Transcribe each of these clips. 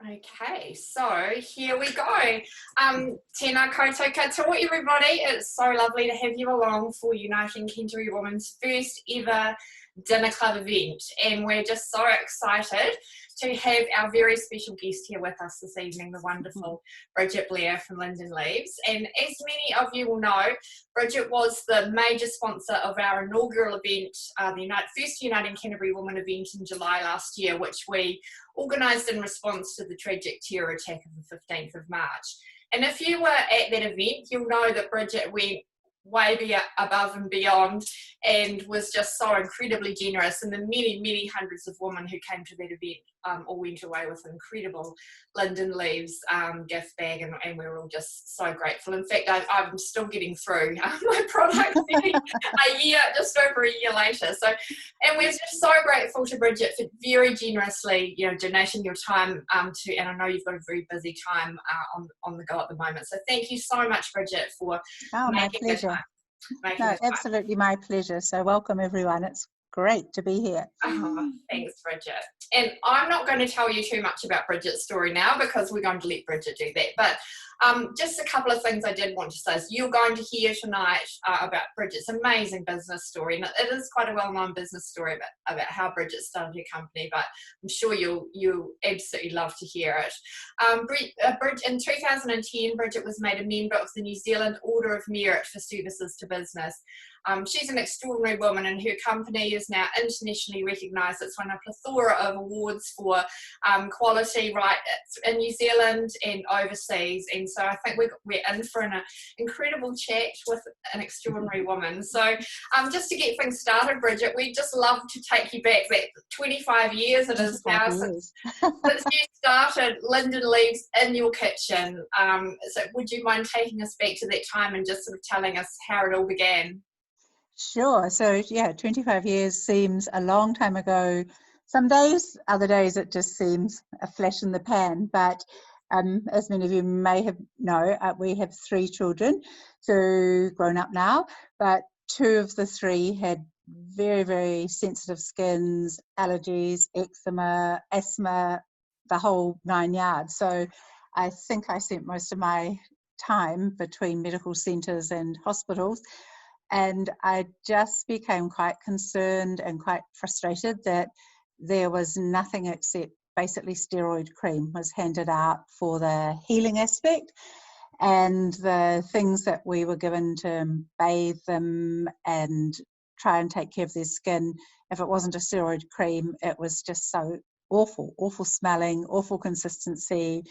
Okay, so here we go. Tēnā koutou katoa, everybody. It's so lovely to have you along for Uniting Canterbury Women's first ever dinner club event, and we're just so excited to have our very special guest here with us this evening, the wonderful Brigit Blair from Linden Leaves. And as many of you will know, Brigit was the major sponsor of our inaugural event, the first Uniting Canterbury Women event in July last year, which we organised in response to the tragic terror attack of the 15th of March. And if you were at that event, you'll know that Brigit went way above and beyond and was just so incredibly generous, and the many hundreds of women who came to that event all went away with an incredible Linden Leaves gift bag, and we were all just so grateful. In fact, I'm still getting through my product just over a year later. So, and we're just so grateful to Brigit for very generously, donating your time to, and I know you've got a very busy time on the go at the moment. So thank you so much, Brigit, for making the time. No, absolutely my pleasure. So welcome everyone. It's great to be here. Oh, thanks, Brigit. And I'm not going to tell you too much about Brigit's story now because we're going to let Brigit do that. But just a couple of things I did want to say. So you're going to hear tonight about Brigit's amazing business story. And it is quite a well-known business story about how Brigit started her company, but I'm sure you'll absolutely love to hear it. In 2010, Brigit was made a member of the New Zealand Order of Merit for services to business. She's an extraordinary woman, and her company is now internationally recognised. It's won a plethora of awards for quality right in New Zealand and overseas. And so I think we're in for an incredible chat with an extraordinary woman. So just to get things started, Brigit, we'd just love to take you back 25 years it is now since you started Linden Leaves in your kitchen. So would you mind taking us back to that time and just sort of telling us how it all began? Sure. So yeah, 25 years seems a long time ago. Some days, other days it just seems a flash in the pan. But as many of you may know, we have 3 children, so grown up now, but 2 of the 3 had very sensitive skins, allergies, eczema, asthma, the whole 9 yards. So I think I spent most of my time between medical centres and hospitals. And I just became quite concerned and quite frustrated that there was nothing except basically steroid cream was handed out for the healing aspect, and the things that we were given to bathe them and try and take care of their skin. If it wasn't a steroid cream, it was just so awful smelling, awful consistency,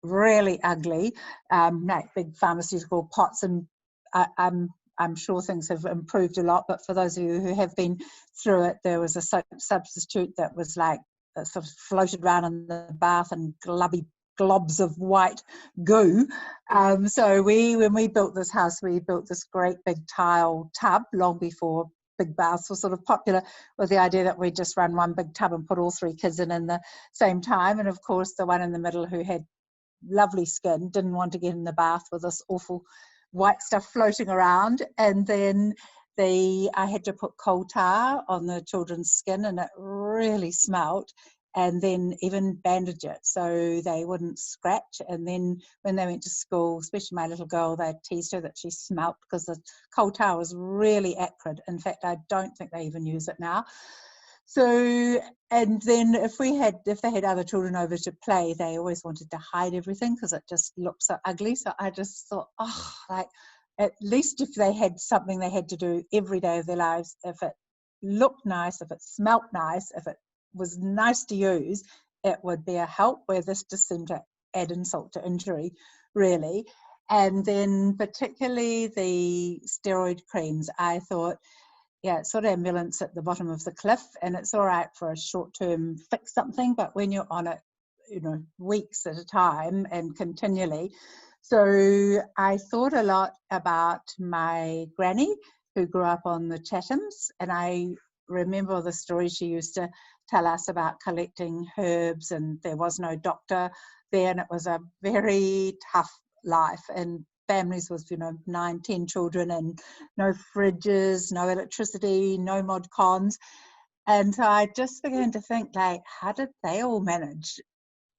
really ugly, like big pharmaceutical pots. And I'm sure things have improved a lot, but for those of you who have been through it, there was a soap substitute that was like sort of floated around in the bath and glubby globs of white goo. So when we built this house, we built this great big tile tub long before big baths were sort of popular, with the idea that we'd just run one big tub and put all 3 kids in the same time. And of course, the one in the middle who had lovely skin didn't want to get in the bath with this awful white stuff floating around. And then I had to put coal tar on the children's skin, and it really smelt, and then even bandage it so they wouldn't scratch. And then when they went to school, especially my little girl, they teased her that she smelt because the coal tar was really acrid. In fact, I don't think they even use it now. So, and then if they had other children over to play, they always wanted to hide everything because it just looked so ugly. So I just thought, at least if they had something they had to do every day of their lives, if it looked nice, if it smelt nice, if it was nice to use, it would be a help, where this just seemed to add insult to injury, really. And then particularly the steroid creams, I thought, yeah, it's sort of ambulance at the bottom of the cliff, and it's all right for a short-term fix something, but when you're on it, weeks at a time and continually. So I thought a lot about my granny, who grew up on the Chathams, and I remember the story she used to tell us about collecting herbs, and there was no doctor there, and it was a very tough life, and families with 9, 10 children, and no fridges, no electricity, no mod cons. And so I just began to think, like, how did they all manage?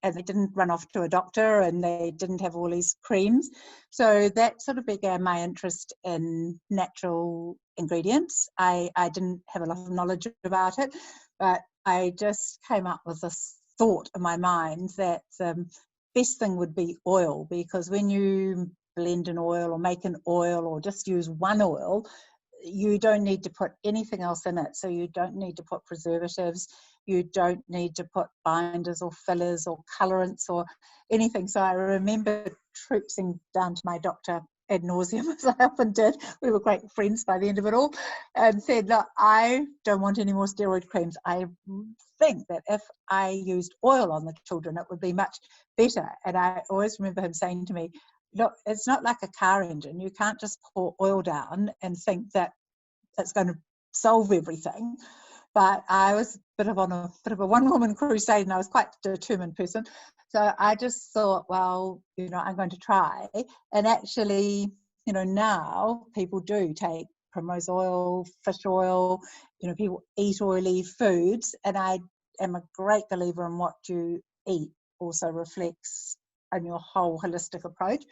and they didn't run off to a doctor, and they didn't have all these creams. So that sort of began my interest in natural ingredients. I didn't have a lot of knowledge about it, but I just came up with this thought in my mind that best thing would be oil, because when you blend an oil or make an oil or just use one oil, you don't need to put anything else in it. So you don't need to put preservatives, you don't need to put binders or fillers or colorants or anything. So I remember troopsing down to my doctor ad nauseum, as I often did. We were great friends by the end of it all, and said, look, I don't want any more steroid creams. I think that if I used oil on the children, it would be much better. And I always remember him saying to me, look, it's not like a car engine. You can't just pour oil down and think that it's going to solve everything. But I was a bit of a one-woman crusade, and I was quite a determined person. So I just thought, well, I'm going to try. And actually, now people do take primrose oil, fish oil, people eat oily foods. And I am a great believer in what you eat also reflects on your whole holistic approach.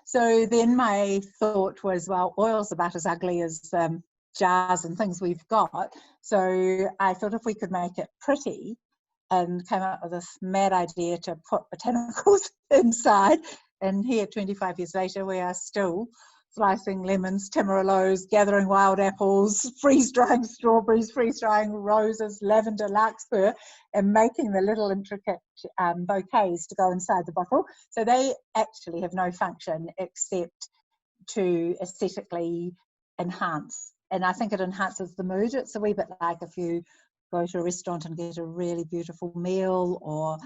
So then my thought was, well, oil's about as ugly as jars and things we've got. So I thought if we could make it pretty, and came up with this mad idea to put botanicals inside. And here, 25 years later, we are still slicing lemons, tamarillos, gathering wild apples, freeze-drying strawberries, freeze-drying roses, lavender, larkspur, and making the little intricate bouquets to go inside the bottle. So they actually have no function except to aesthetically enhance. And I think it enhances the mood. It's a wee bit like if you go to a restaurant and get a really beautiful meal, or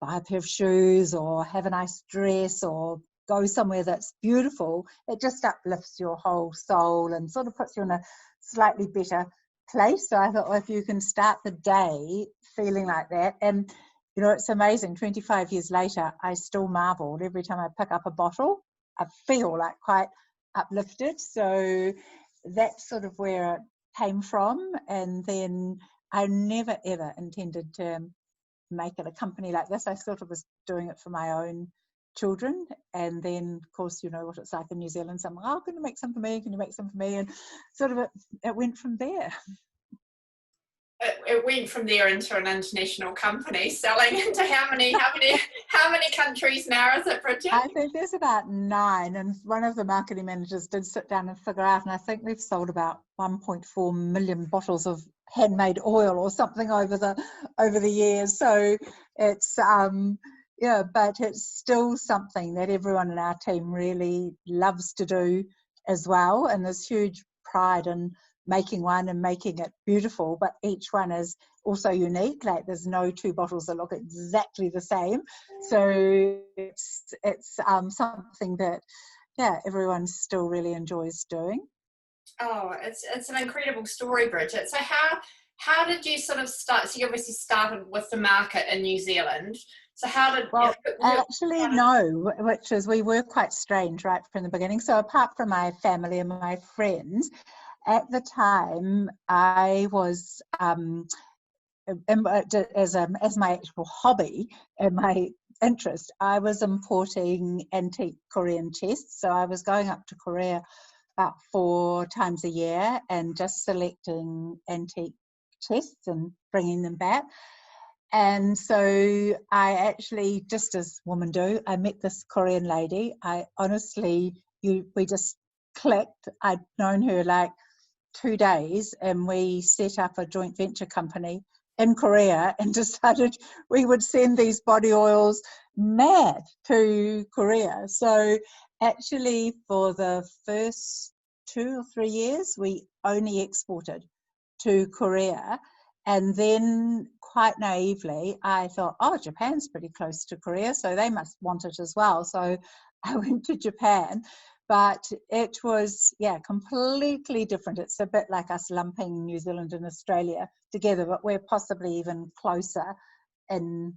buy a pair of shoes, or have a nice dress, or go somewhere that's beautiful. It just uplifts your whole soul and sort of puts you in a slightly better place. So I thought, well, if you can start the day feeling like that, and it's amazing, 25 years later, I still marvel every time I pick up a bottle. I feel like quite uplifted. So that's sort of where it came from. And then I never ever intended to make it a company like this. I sort of was doing it for my own children, and then of course what it's like in New Zealand, someone, oh, can you make some for me, can you make some for me, and sort of it went from there. It went from there into an international company, selling into how many countries now is it, Brigit? I think there's about 9, and one of the marketing managers did sit down and figure out, and I think we've sold about 1.4 million bottles of handmade oil or something over the years. So it's but it's still something that everyone in our team really loves to do as well, and there's huge pride in making one and making it beautiful, but each one is also unique. Like there's no 2 bottles that look exactly the same. So it's something that everyone still really enjoys doing. Oh, it's an incredible story, Brigit. So how did you sort of start? So you obviously started with the market in New Zealand. So how did... Well, actually, no, which is, we were quite strange right from the beginning. So apart from my family and my friends, at the time I was, as my actual hobby and my interest, I was importing antique Korean chests. So I was going up to Korea about 4 times a year and just selecting antique chests and bringing them back. And so I actually, just as women do, I met this Korean lady. I honestly, we just clicked. I'd known her like 2 days, and we set up a joint venture company in Korea and decided we would send these body oils mad to Korea. So actually for the first 2 or 3 years, we only exported to Korea. And then quite naively, I thought, oh, Japan's pretty close to Korea, so they must want it as well. So I went to Japan, but it was, completely different. It's a bit like us lumping New Zealand and Australia together, but we're possibly even closer in,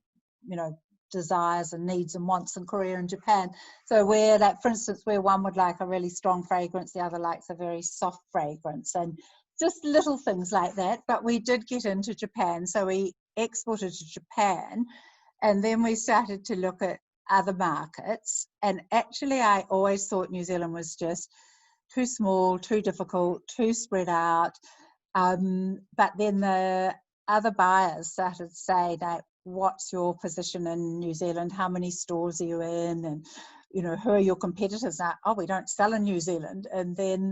desires and needs and wants in Korea and Japan. So we're like, for instance, where one would like a really strong fragrance, the other likes a very soft fragrance, and just little things like that. But we did get into Japan, so we exported to Japan, And then we started to look at other markets. And actually, I always thought New Zealand was just too small, too difficult, too spread out. But then the other buyers started to say that, what's your position in New Zealand? How many stores are you in? And, who are your competitors? Now, oh, we don't sell in New Zealand. And then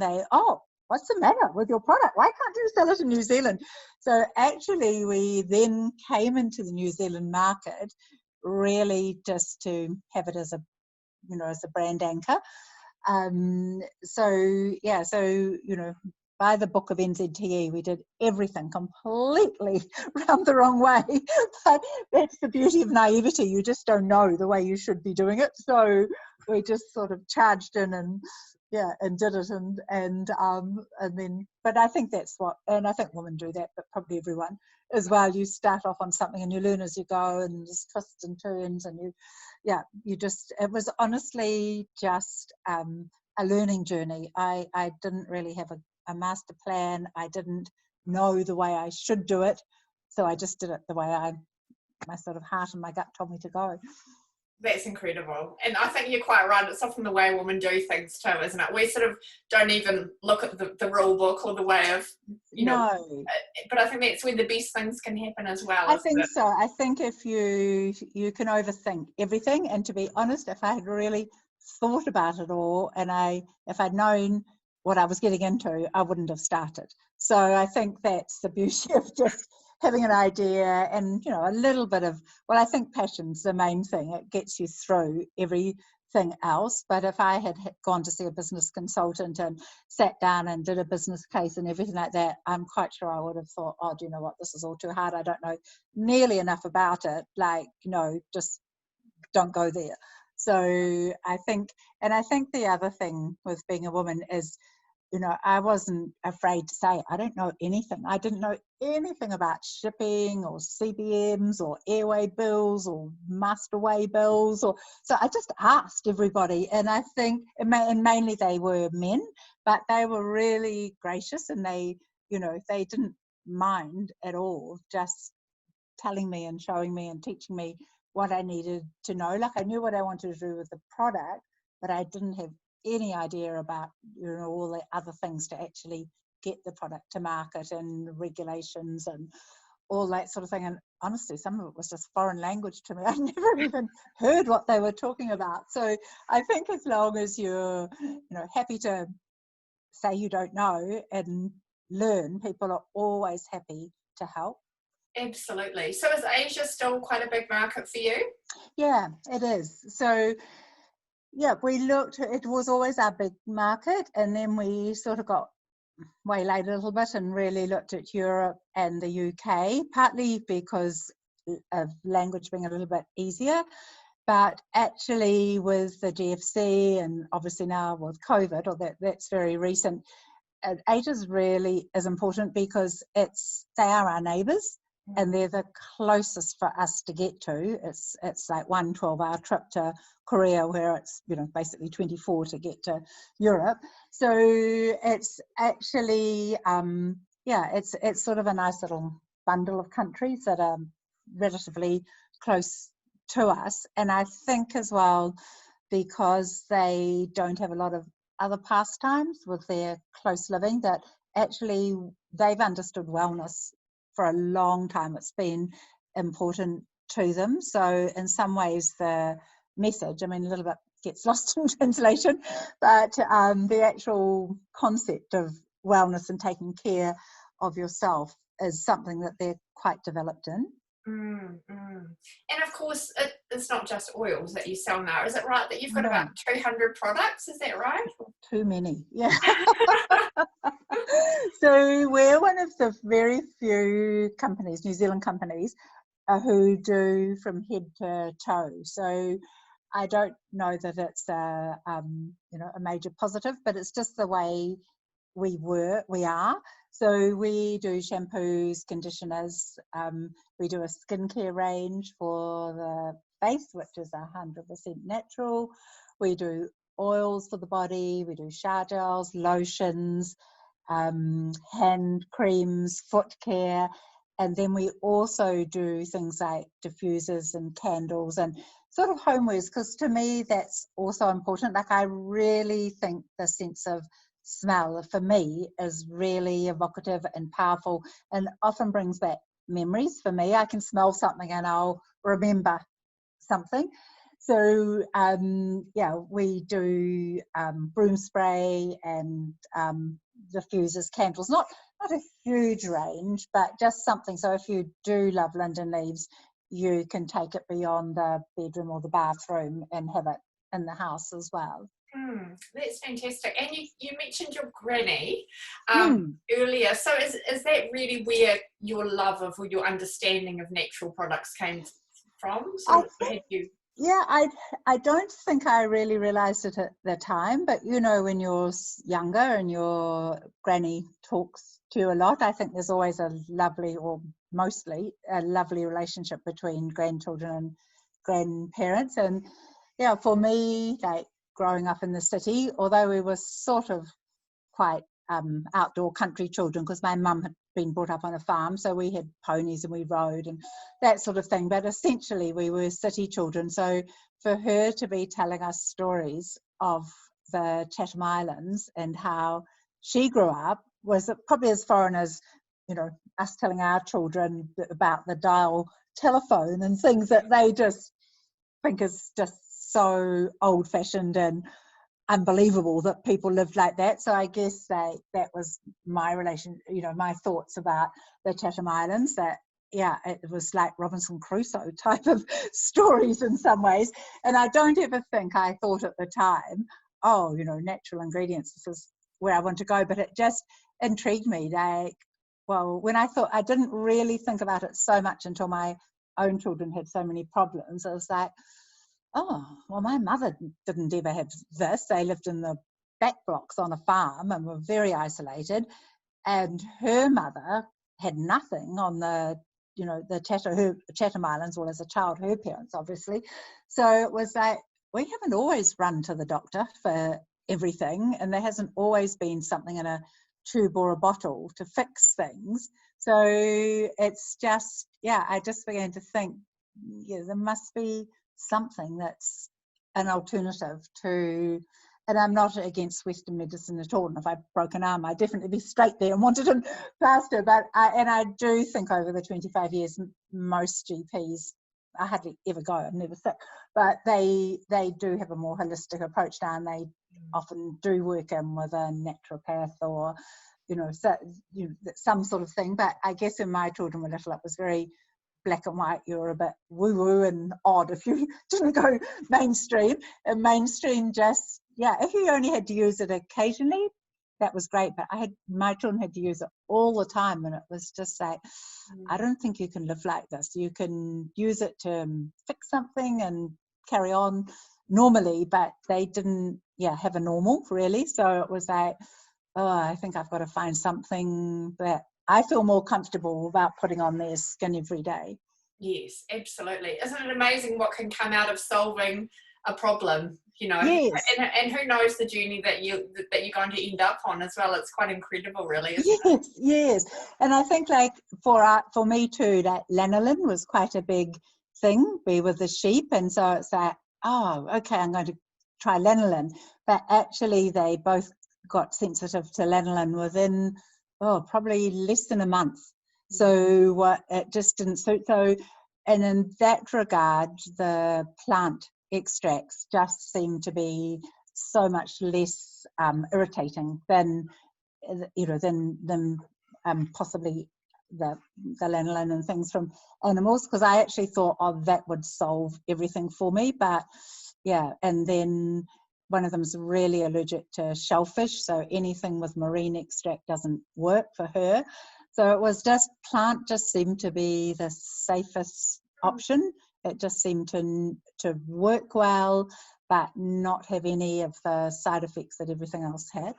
what's the matter with your product? Why can't you sell it in New Zealand? So actually, we then came into the New Zealand market really just to have it as a brand anchor. By the book of NZTE, we did everything completely round the wrong way. But that's the beauty of naivety. You just don't know the way you should be doing it. So we just sort of charged in and did it. And then, but I think and I think women do that, but probably everyone as well. You start off on something and you learn as you go, and just twists and turns, and it was honestly just a learning journey. I didn't really have a master plan. I didn't know the way I should do it, so I just did it the way my sort of heart and my gut told me to go. That's incredible. And I think you're quite right. It's often the way women do things too, isn't it? We sort of don't even look at the rule book or the way of, No. But I think that's when the best things can happen as well. I think so. I think if you can overthink everything, and to be honest, if I had really thought about it all, and if I'd known what I was getting into, I wouldn't have started. So I think that's the beauty of just having an idea and, a little bit of, I think passion's the main thing. It gets you through everything else. But if I had gone to see a business consultant and sat down and did a business case and everything like that, I'm quite sure I would have thought, oh, do you know what, this is all too hard. I don't know nearly enough about it. Just don't go there. So I think the other thing with being a woman is, I wasn't afraid to say, I don't know anything. I didn't know anything about shipping or CBMs or airway bills or masterway bills. So I just asked everybody. And I think, and mainly they were men, but they were really gracious, and they didn't mind at all just telling me and showing me and teaching me what I needed to know. Like, I knew what I wanted to do with the product, but I didn't have any idea about all the other things to actually get the product to market, and regulations and all that sort of thing. And honestly, some of it was just foreign language to me. I never even heard what they were talking about. So I think as long as you're happy to say you don't know and learn, people are always happy to help. Absolutely. So is Asia still quite a big market for you? Yeah, it is. So we looked, it was always our big market, and then we sort of got waylaid a little bit and really looked at Europe and the UK, partly because of language being a little bit easier, but actually with the GFC and obviously now with COVID, that's very recent, Asia's really is important because they are our neighbours. And they're the closest for us to get to. It's like 1 12-hour trip to Korea, where it's basically 24 to get to Europe. So it's actually it's sort of a nice little bundle of countries that are relatively close to us. And I think as well, because they don't have a lot of other pastimes with their close living, that actually they've understood wellness for a long time. It's been important to them. So in some ways the message, a little bit gets lost in translation, but the actual concept of wellness and taking care of yourself is something that they're quite developed in. And of course, it's not just oils that you sell now. Is it right that you've got about 200 products? Is that right? Too many, yeah. So we're one of the very few companies, New Zealand companies, who do from head to toe. So I don't know that it's a major positive, but it's just the way we are. So we do shampoos, conditioners. We do a skincare range for the face, which is 100% natural. We do oils for the body. We do shower gels, lotions, hand creams, foot care. And then we also do things like diffusers and candles and sort of homewares, because to me that's also important. Like, I really think the sense of smell for me is really evocative and powerful, and often brings back memories for me. I can smell something and I'll remember something. So yeah, we do broom spray and diffusers, candles, not a huge range, but just something. So if you do love Linden Leaves, you can take it beyond the bedroom or the bathroom and have it in the house as well. That's fantastic. And you mentioned your granny Mm. earlier. So is that really where your love of, or your understanding of natural products came from? So had you... Yeah, I don't think I really realised it at the time, but you know, when you're younger and your granny talks to you a lot, I think there's always a lovely, or mostly a lovely relationship between grandchildren and grandparents. And yeah, for me, like growing up in the city, although we were sort of quite outdoor country children, because my mum had been brought up on a farm, so we had ponies and we rode and that sort of thing, but essentially we were city children. So for her to be telling us stories of the Chatham Islands and how she grew up was probably as foreign as, you know, us telling our children about the dial telephone and things that they just think is just so old-fashioned and unbelievable that people lived like that. So I guess that was my relation, you know, my thoughts about the Chatham Islands, that yeah, it was like Robinson Crusoe type of stories in some ways. And I don't ever think I thought at the time, oh, you know, natural ingredients, this is where I want to go. But it just intrigued me. Like, well, when I didn't really think about it so much until my own children had so many problems. I was like, oh, well, my mother didn't ever have this. They lived in the back blocks on a farm and were very isolated. And her mother had nothing on the, you know, the Chatham Islands, well, as a child, her parents, obviously. So it was like, we haven't always run to the doctor for everything. And there hasn't always been something in a tube or a bottle to fix things. So it's just, yeah, I just began to think, yeah, there must be something that's an alternative to, and I'm not against Western medicine at all, and if I broke an arm I'd definitely be straight there and wanted it faster, but I do think over the 25 years most GPs, I hardly ever go, I'm never sick, but they do have a more holistic approach now, and they often do work in with a naturopath or, you know, so, you know, some sort of thing. But I guess when my children were little, it was very black and white. You're a bit woo-woo and odd if you didn't go mainstream. And mainstream just, yeah, if you only had to use it occasionally, that was great. But my children had to use it all the time, and it was just like, I don't think you can live like this. You can use it to fix something and carry on normally, but they didn't, have a normal really. So it was like, oh, I think I've got to find something that I feel more comfortable about putting on their skin every day. Yes, absolutely. Isn't it amazing what can come out of solving a problem, you know? Yes. And who knows the journey that you're going to end up on as well. It's quite incredible, really, isn't it? Yes. And I think, like, for me too, that lanolin was quite a big thing, be with the sheep. And so it's like, oh, okay, I'm going to try lanolin. But actually they both got sensitive to lanolin within, probably less than a month. So it just didn't suit. So, and in that regard, the plant extracts just seem to be so much less irritating than, you know, than possibly the lanolin and things from animals, because I actually thought, that would solve everything for me. But yeah, and then one of them's really allergic to shellfish, so anything with marine extract doesn't work for her. So it was just, plant just seemed to be the safest option. It just seemed to work well, but not have any of the side effects that everything else had.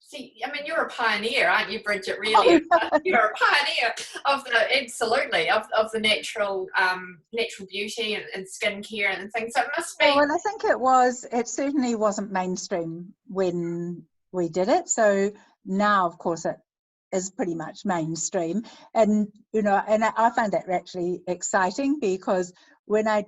See, I mean, you're a pioneer, aren't you, Brigit? Really, you're a pioneer of the natural beauty and skincare and things. So it must be. Well, I think it certainly wasn't mainstream when we did it. So now, of course, it is pretty much mainstream. And, you know, and I find that actually exciting, because when I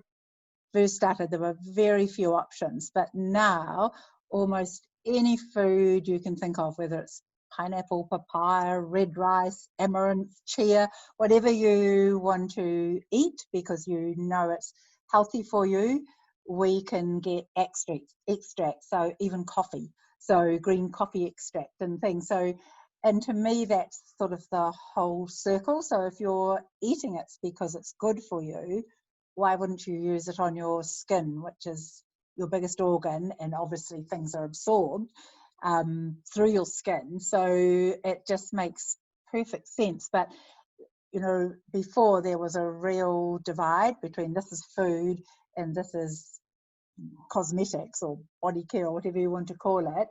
first started, there were very few options, but now almost any food you can think of, whether it's pineapple, papaya, red rice, amaranth, chia, whatever you want to eat because you know it's healthy for you, we can get extract, so even coffee, so green coffee extract and things. So, and to me, that's sort of the whole circle. So if you're eating it because it's good for you, why wouldn't you use it on your skin, which is your biggest organ, and obviously things are absorbed through your skin. So it just makes perfect sense. But, you know, before there was a real divide between this is food and this is cosmetics or body care or whatever you want to call it.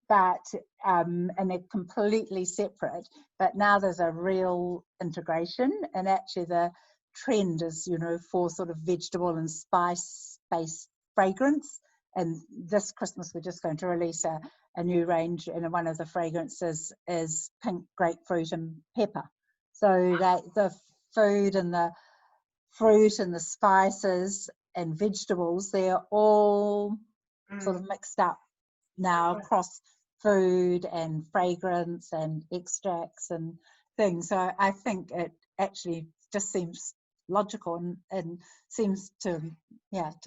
But and they're completely separate. But now there's a real integration, and actually the trend is, you know, for sort of vegetable and spice-based fragrance. And this Christmas we're just going to release a new range, and one of the fragrances is pink grapefruit and pepper. So that the food and the fruit and the spices and vegetables, they're all sort of mixed up now across food and fragrance and extracts and things. So I think it actually just seems logical and seems to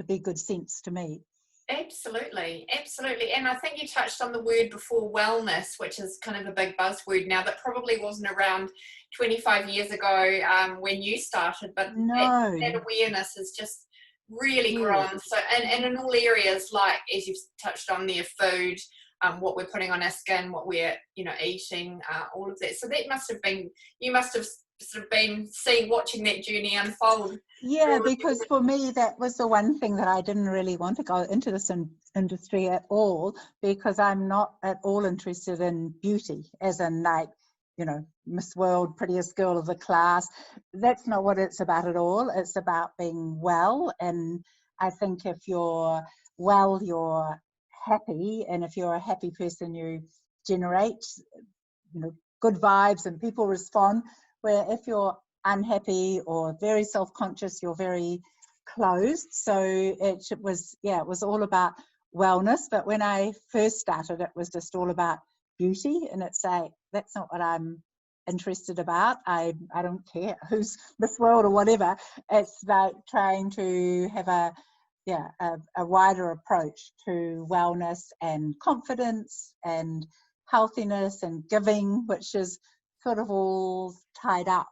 be good sense to me. Absolutely, absolutely. And I think you touched on the word before, wellness, which is kind of a big buzzword now, that probably wasn't around 25 years ago when you started, but no, that awareness has just really grown. So, and in all areas, like as you've touched on there, food, what we're putting on our skin, what we're, you know, eating, all of that. So that must have been, you must have sort of been watching that journey unfold. Yeah, because for me that was the one thing that I didn't really want to go into this industry at all, because I'm not at all interested in beauty, as in, like, you know, Miss World, prettiest girl of the class. That's not what it's about at all. It's about being well, and I think if you're well, you're happy, and if you're a happy person, you generate, you know, good vibes and people respond. Where if you're unhappy or very self-conscious, you're very closed. So it was all about wellness. But when I first started, it was just all about beauty, and it's like, that's not what I'm interested about. I don't care who's Miss World or whatever. It's like trying to have a wider approach to wellness and confidence and healthiness and giving, which is sort of all tied up,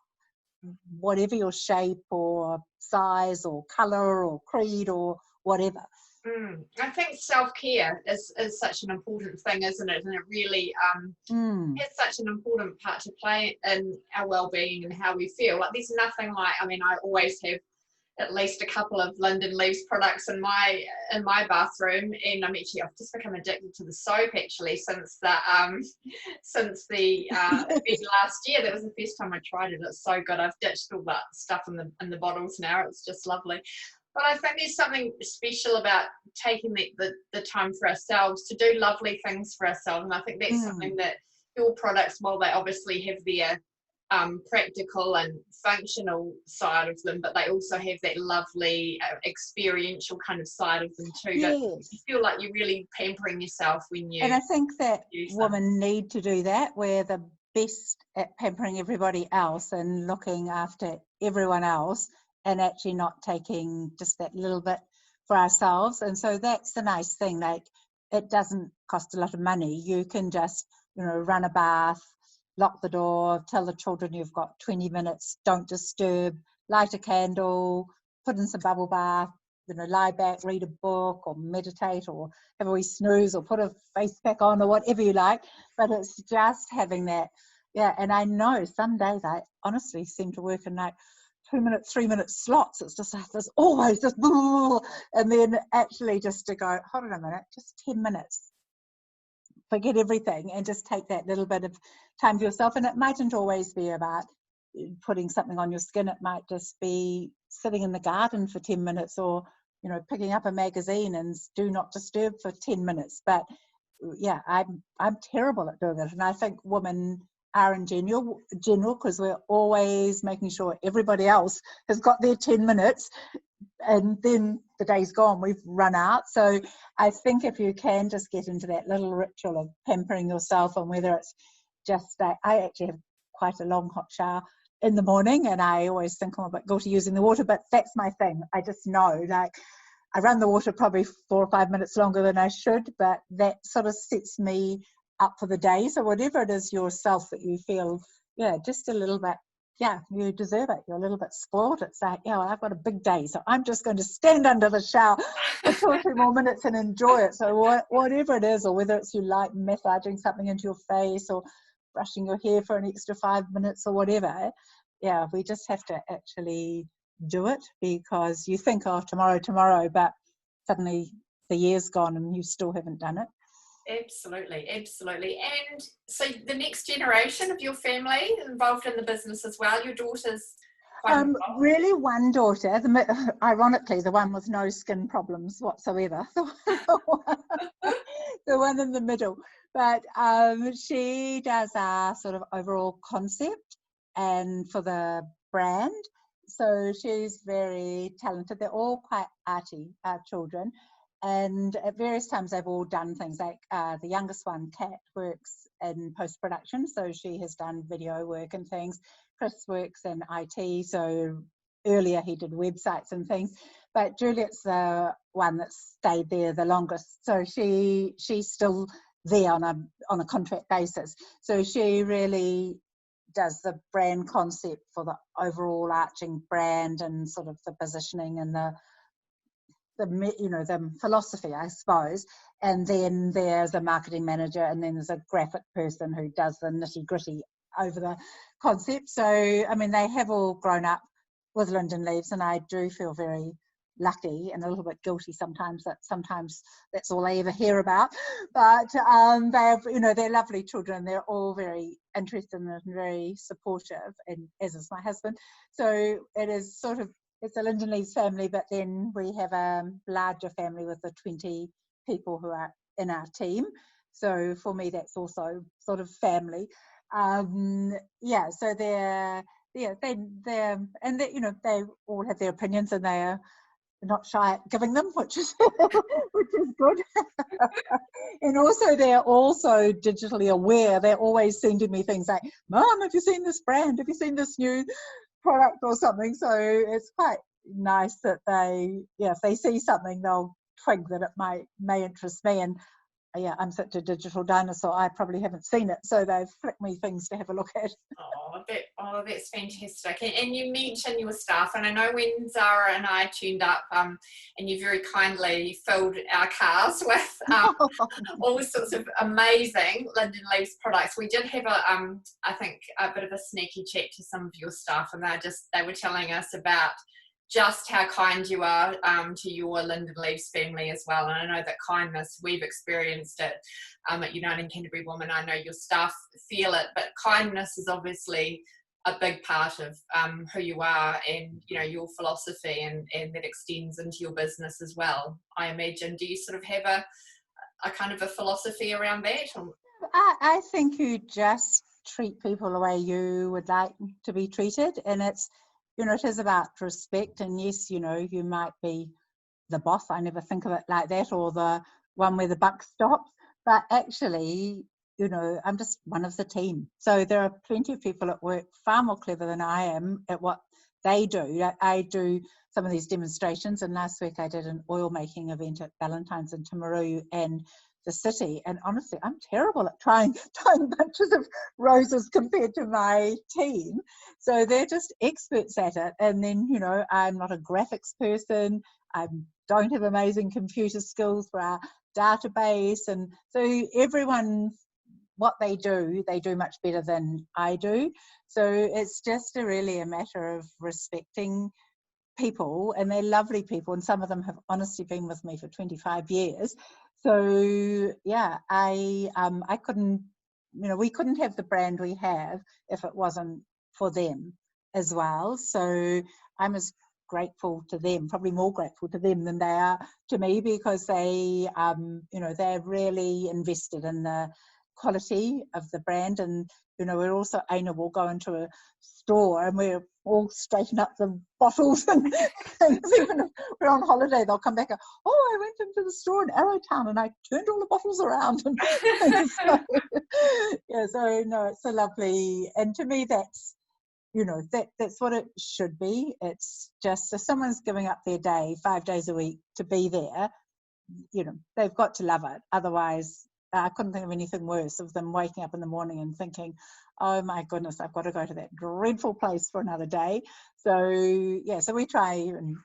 whatever your shape or size or colour or creed or whatever. I think self-care is such an important thing, isn't it? And it really has such an important part to play in our well-being and how we feel. Like, there's nothing like, I mean, I always have at least a couple of Linden Leaves products in my bathroom, and I've just become addicted to the soap actually since the event last year. That was the first time I tried it. It's so good. I've ditched all that stuff in the bottles now. It's just lovely. But I think there's something special about taking the time for ourselves to do lovely things for ourselves, and I think that's something that your products, while they obviously have their practical and functional side of them, but they also have that lovely experiential kind of side of them too. Yes. You feel like you're really pampering yourself when you... And I think that women need to do that. We're the best at pampering everybody else and looking after everyone else, and actually not taking just that little bit for ourselves. And so that's the nice thing. Like, it doesn't cost a lot of money. You can just, you know, run a bath, lock the door, tell the children you've got 20 minutes, don't disturb, light a candle, put in some bubble bath, you know, lie back, read a book or meditate or have a wee snooze or put a face pack on or whatever you like. But it's just having that, and I know some days I honestly seem to work in like 2 minute, 3 minute slots. It's just like there's always just, and then actually just to go, hold on a minute, just 10 minutes. Forget everything and just take that little bit of time for yourself. And it mightn't always be about putting something on your skin. It might just be sitting in the garden for 10 minutes, or, you know, picking up a magazine and do not disturb for 10 minutes. But yeah, I'm terrible at doing it. And I think women are in general, because we're always making sure everybody else has got their 10 minutes, and then the day's gone, we've run out. So I think if you can just get into that little ritual of pampering yourself, and whether it's just, I actually have quite a long hot shower in the morning, and I always think I'm a bit guilty using the water, but that's my thing. I just know, like, I run the water probably 4 or 5 minutes longer than I should, but that sort of sets me up for the day. So whatever it is yourself that you feel, yeah, just a little bit, yeah, you deserve it. You're a little bit spoiled. It's like, yeah, well, I've got a big day, so I'm just going to stand under the shower for 2 or 3 more minutes and enjoy it. So whatever it is, or whether it's you like massaging something into your face or brushing your hair for an extra 5 minutes or whatever, yeah, we just have to actually do it, because you think, oh, tomorrow, but suddenly the year's gone and you still haven't done it. Absolutely. And so the next generation of your family involved in the business as well, your daughter's quite involved? Really one daughter, ironically the one with no skin problems whatsoever, the one in the middle, but she does our sort of overall concept and for the brand. So she's very talented. They're all quite arty, our children. And at various times they've all done things like the youngest one, Kat, works in post-production. So she has done video work and things. Chris works in IT. So earlier he did websites and things. But Juliet's the one that stayed there the longest. So she's still there on a contract basis. So she really does the brand concept for the overall arching brand and sort of the positioning and the philosophy, I suppose. And then there's a marketing manager, and then there's a graphic person who does the nitty gritty over the concept. So I mean, they have all grown up with Linden Leaves, and I do feel very lucky and a little bit guilty sometimes that's all I ever hear about, but they're lovely children. They're all very interested and very supportive, and as is my husband. So it is sort of, it's a Linden Leaves family, but then we have a larger family with the 20 people who are in our team. So for me, that's also sort of family. So they all have their opinions, and they're not shy at giving them, which is good. And also they're also digitally aware. They're always sending me things like, Mom, have you seen this brand? Have you seen this new product or something? So it's quite nice that if they see something, they'll twig that it may interest me. And I'm such a digital dinosaur, I probably haven't seen it, so they've flicked me things to have a look at. That's fantastic. And you mentioned your staff, and I know when Zara and I tuned up, and you very kindly filled our cars with all sorts of amazing Linden Leaves products. We did have I think a bit of a sneaky chat to some of your staff, and they were telling us about just how kind you are to your Linden Leaves family as well. And I know that kindness, we've experienced it at Uniting Canterbury Women. I know your staff feel it, but kindness is obviously a big part of who you are, and your philosophy, and that extends into your business as well, I imagine. Do you sort of have a kind of a philosophy around that? I think you just treat people the way you would like to be treated, and it's, it is about respect. And yes, you might be the boss. I never think of it like that, or the one where the buck stops. But actually, I'm just one of the team. So there are plenty of people at work far more clever than I am at what they do. I do some of these demonstrations, and last week I did an oil making event at Valentine's in Timaru and the city, and honestly I'm terrible at tying bunches of roses compared to my team. So they're just experts at it. And then I'm not a graphics person, I don't have amazing computer skills for our database, and so everyone, what they do much better than I do. So it's just really a matter of respecting people, and they're lovely people, and some of them have honestly been with me for 25 years. So yeah, I couldn't, we couldn't have the brand we have if it wasn't for them as well. So I'm as grateful to them, probably more grateful to them than they are to me, because they they're really invested in the quality of the brand. And you know, we're also, Aina will go into a store and we're all straighten up the bottles and things. Even if we're on holiday, they'll come back and, oh, I went into the store in Arrowtown and I turned all the bottles around and things. So, yeah, so no, it's so lovely. And to me, that's, you know, that's what it should be. It's just, if someone's giving up their day 5 days a week to be there, you know, they've got to love it. Otherwise, I couldn't think of anything worse of them waking up in the morning and thinking, oh my goodness, I've got to go to that dreadful place for another day. So yeah, so we try and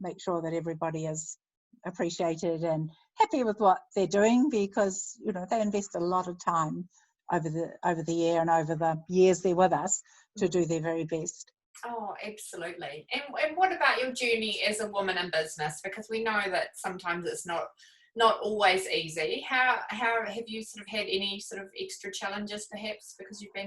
make sure that everybody is appreciated and happy with what they're doing, because you know, they invest a lot of time over the year and over the years they're with us to do their very best. Oh, absolutely. And what about your journey as a woman in business? Because we know that sometimes it's not always easy. How have you sort of had any sort of extra challenges perhaps because you've been?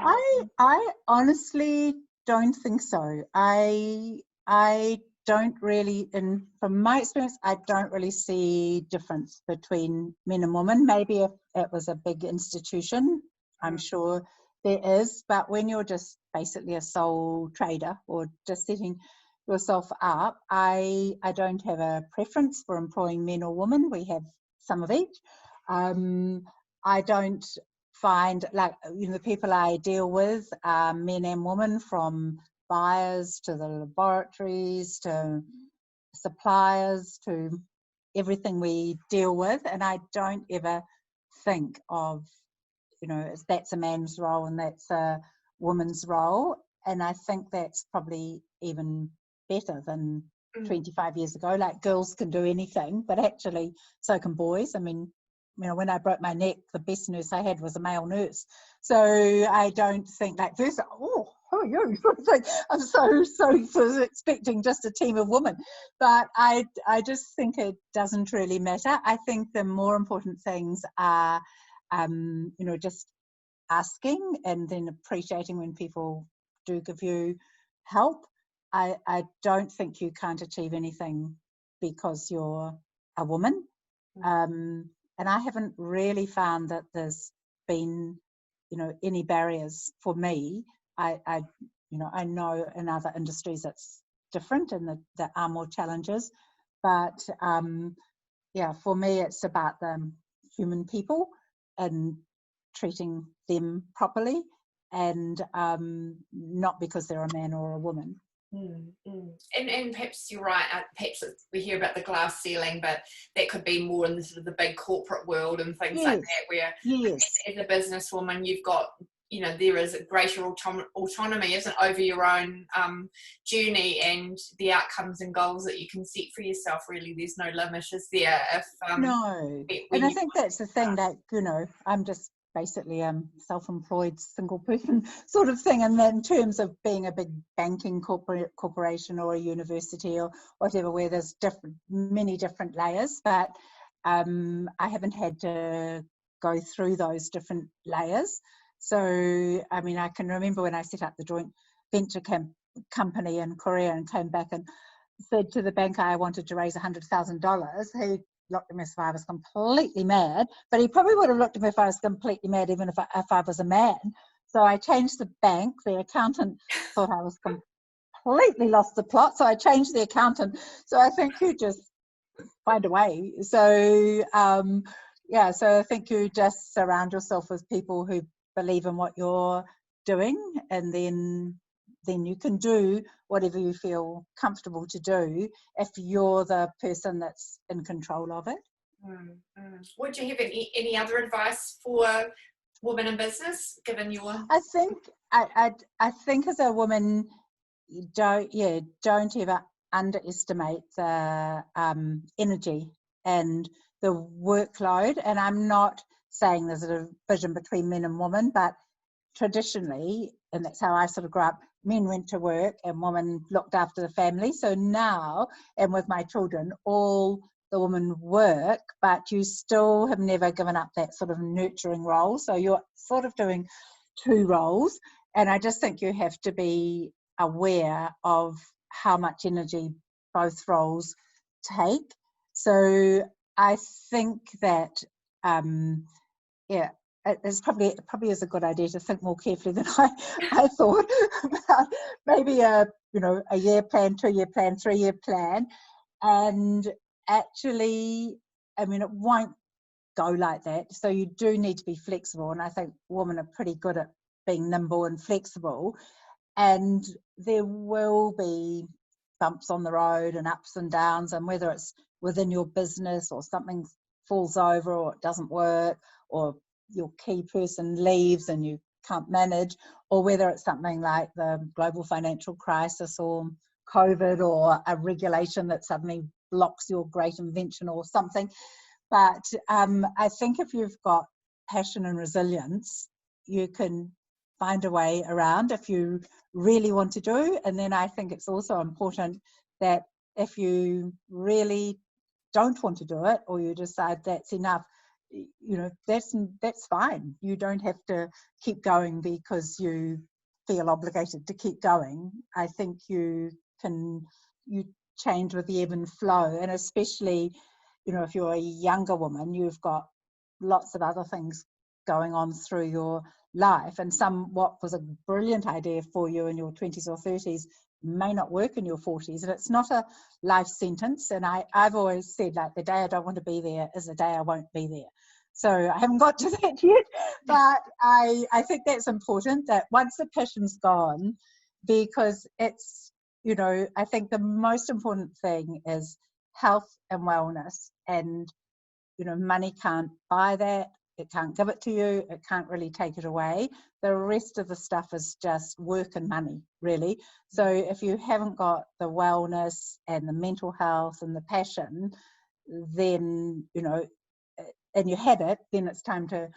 I honestly don't think so. I don't really, and from my experience, I don't really see difference between men and women. Maybe if it was a big institution, I'm sure there is, but when you're just basically a sole trader or just setting yourself up, I don't have a preference for employing men or women. We have some of each. I don't find, like, you know, the people I deal with are men and women, from buyers to the laboratories to suppliers to everything we deal with, and I don't ever think of, you know, that's a man's role and that's a woman's role. And I think that's probably even better than 25 years ago. Like, girls can do anything, but actually so can boys. I mean, you know, when I broke my neck, the best nurse I had was a male nurse. So I don't think, like, first, oh, who are you? I'm so expecting just a team of women. But I just think it doesn't really matter. I think the more important things are, you know, just asking and then appreciating when people do give you help. I don't think you can't achieve anything because you're a woman. And I haven't really found that there's been, you know, any barriers for me. You know, I know in other industries it's different and that there are more challenges, but yeah, for me it's about the human people and treating them properly, and not because they're a man or a woman. And perhaps you're right, perhaps we hear about the glass ceiling, but that could be more in the sort of the big corporate world and things like that, where as a businesswoman you've got, you know, there is a greater autonomy, isn't, over your own journey and the outcomes and goals that you can set for yourself. Really, there's no limit, is there? If no, and I think that's the thing, that, you know, I'm just basically self-employed single person sort of thing, and then in terms of being a big banking corporation or a university or whatever, where there's many different layers, but I haven't had to go through those different layers. So I mean, I can remember when I set up the joint venture company in Korea and came back and said to the banker I wanted to raise $100,000, he looked at me as if I was completely mad, but he probably would have looked at me if I was completely mad, even if I was a man. So I changed the bank. The accountant thought I was completely lost the plot, so I changed the accountant. So I think you just find a way. So yeah, so I think you just surround yourself with people who believe in what you're doing, and then you can do whatever you feel comfortable to do if you're the person that's in control of it. Would you have any other advice for women in business, given your? I think as a woman, don't ever underestimate the energy and the workload. And I'm not saying there's a division between men and women, but traditionally, and that's how I sort of grew up, men went to work and women looked after the family. So now, and with my children, all the women work, but you still have never given up that sort of nurturing role. So you're sort of doing two roles. And I just think you have to be aware of how much energy both roles take. So I think that, it's probably is a good idea to think more carefully than I thought about maybe a year plan, 2-year plan, 3-year plan, and actually, I mean, it won't go like that. So you do need to be flexible, and I think women are pretty good at being nimble and flexible. And there will be bumps on the road and ups and downs, and whether it's within your business or something falls over or it doesn't work or your key person leaves and you can't manage, or whether it's something like the global financial crisis or COVID or a regulation that suddenly blocks your great invention or something. But I think if you've got passion and resilience, you can find a way around if you really want to do. And then I think it's also important that if you really don't want to do it, or you decide that's enough, that's fine. You don't have to keep going because you feel obligated to keep going. I think you change with the ebb and flow, and especially if you're a younger woman, you've got lots of other things going on through your life, and what was a brilliant idea for you in your 20s or 30s may not work in your 40s, and it's not a life sentence. And I've always said, like, the day I don't want to be there is the day I won't be there. So I haven't got to that yet, but I think that's important, that once the passion's gone, because it's, I think the most important thing is health and wellness, and money can't buy that. It can't give it to you. It can't really take it away. The rest of the stuff is just work and money, really. So if you haven't got the wellness and the mental health and the passion, then, and you had it, then it's time to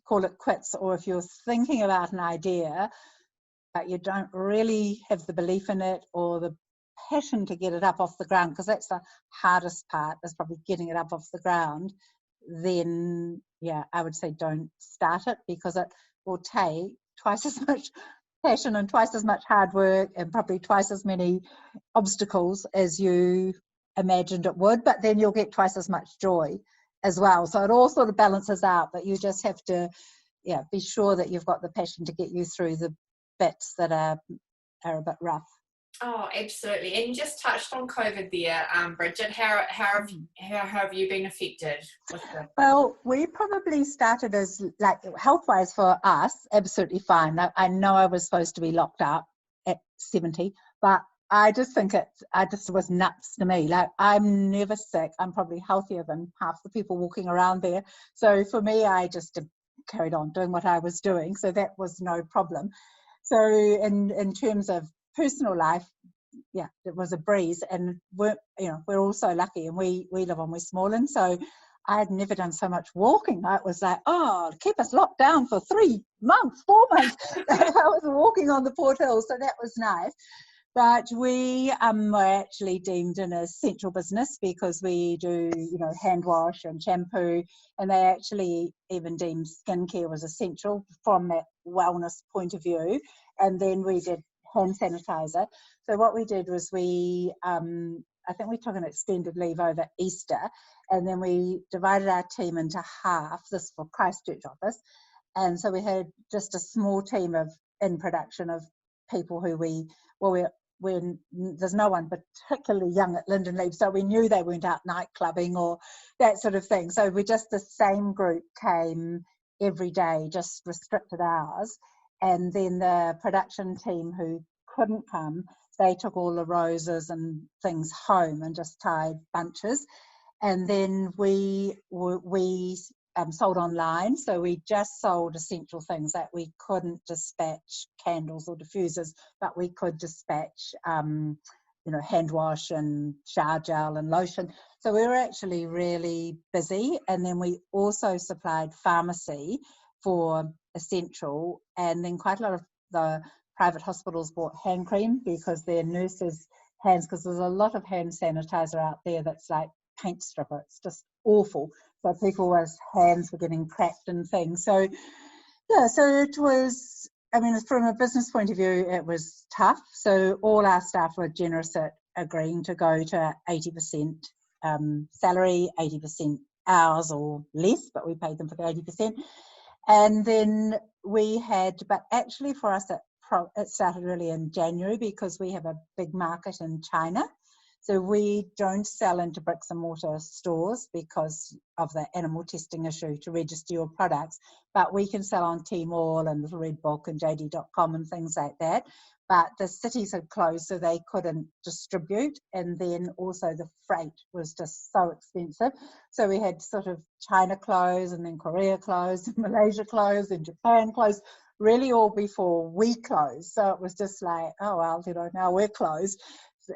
call it quits. Or if you're thinking about an idea, but you don't really have the belief in it or the passion to get it up off the ground, because that's the hardest part, is probably getting it up off the ground, then I would say don't start it, because it will take twice as much passion and twice as much hard work and probably twice as many obstacles as you imagined it would, but then you'll get twice as much joy as well. So it all sort of balances out, but you just have to be sure that you've got the passion to get you through the bits that are a bit rough. Oh, absolutely. And you just touched on COVID there, Brigit. How have you been affected with the... Well, we probably started as, like, health-wise for us, absolutely fine. I know I was supposed to be locked up at 70, but I just think was nuts to me. Like, I'm never sick. I'm probably healthier than half the people walking around there. So for me, I just carried on doing what I was doing. So that was no problem. So in terms of personal life, it was a breeze, and we're all so lucky, and we live on Westmoreland, so I had never done so much walking. It was like, keep us locked down for 3 months, 4 months. I was walking on the Port Hill, so that was nice. But we were actually deemed an essential business because we do, hand wash and shampoo, and they actually even deemed skincare was essential from that wellness point of view. And then we did hand sanitizer. So what we did was I think we took an extended leave over Easter, and then we divided our team into half. This for Christchurch office, and so we had just a small team in production of people who there's no one particularly young at Linden Leaves, so we knew they weren't out night clubbing or that sort of thing. So we just, the same group came every day, just restricted hours. And then the production team who couldn't come, they took all the roses and things home and just tied bunches. And then we sold online, so we just sold essential things that we couldn't dispatch candles or diffusers, but we could dispatch hand wash and shower gel and lotion. So we were actually really busy. And then we also supplied pharmacy for essential, and then quite a lot of the private hospitals bought hand cream because their nurses' hands, because there's a lot of hand sanitizer out there that's like paint stripper. It's just awful. So people's hands were getting cracked and things. So so it was, from a business point of view, it was tough. So all our staff were generous at agreeing to go to 80% salary, 80% hours or less, but we paid them for the 80%. And then we had, but actually for us it started really in January because we have a big market in China. So we don't sell into bricks and mortar stores because of the animal testing issue to register your products, but we can sell on Tmall and Little Red Book and JD.com and things like that. But the cities had closed, so they couldn't distribute. And then also the freight was just so expensive. So we had sort of China closed, and then Korea closed, and Malaysia closed, and Japan closed, really all before we closed. So it was just like, oh, well, you know, now we're closed.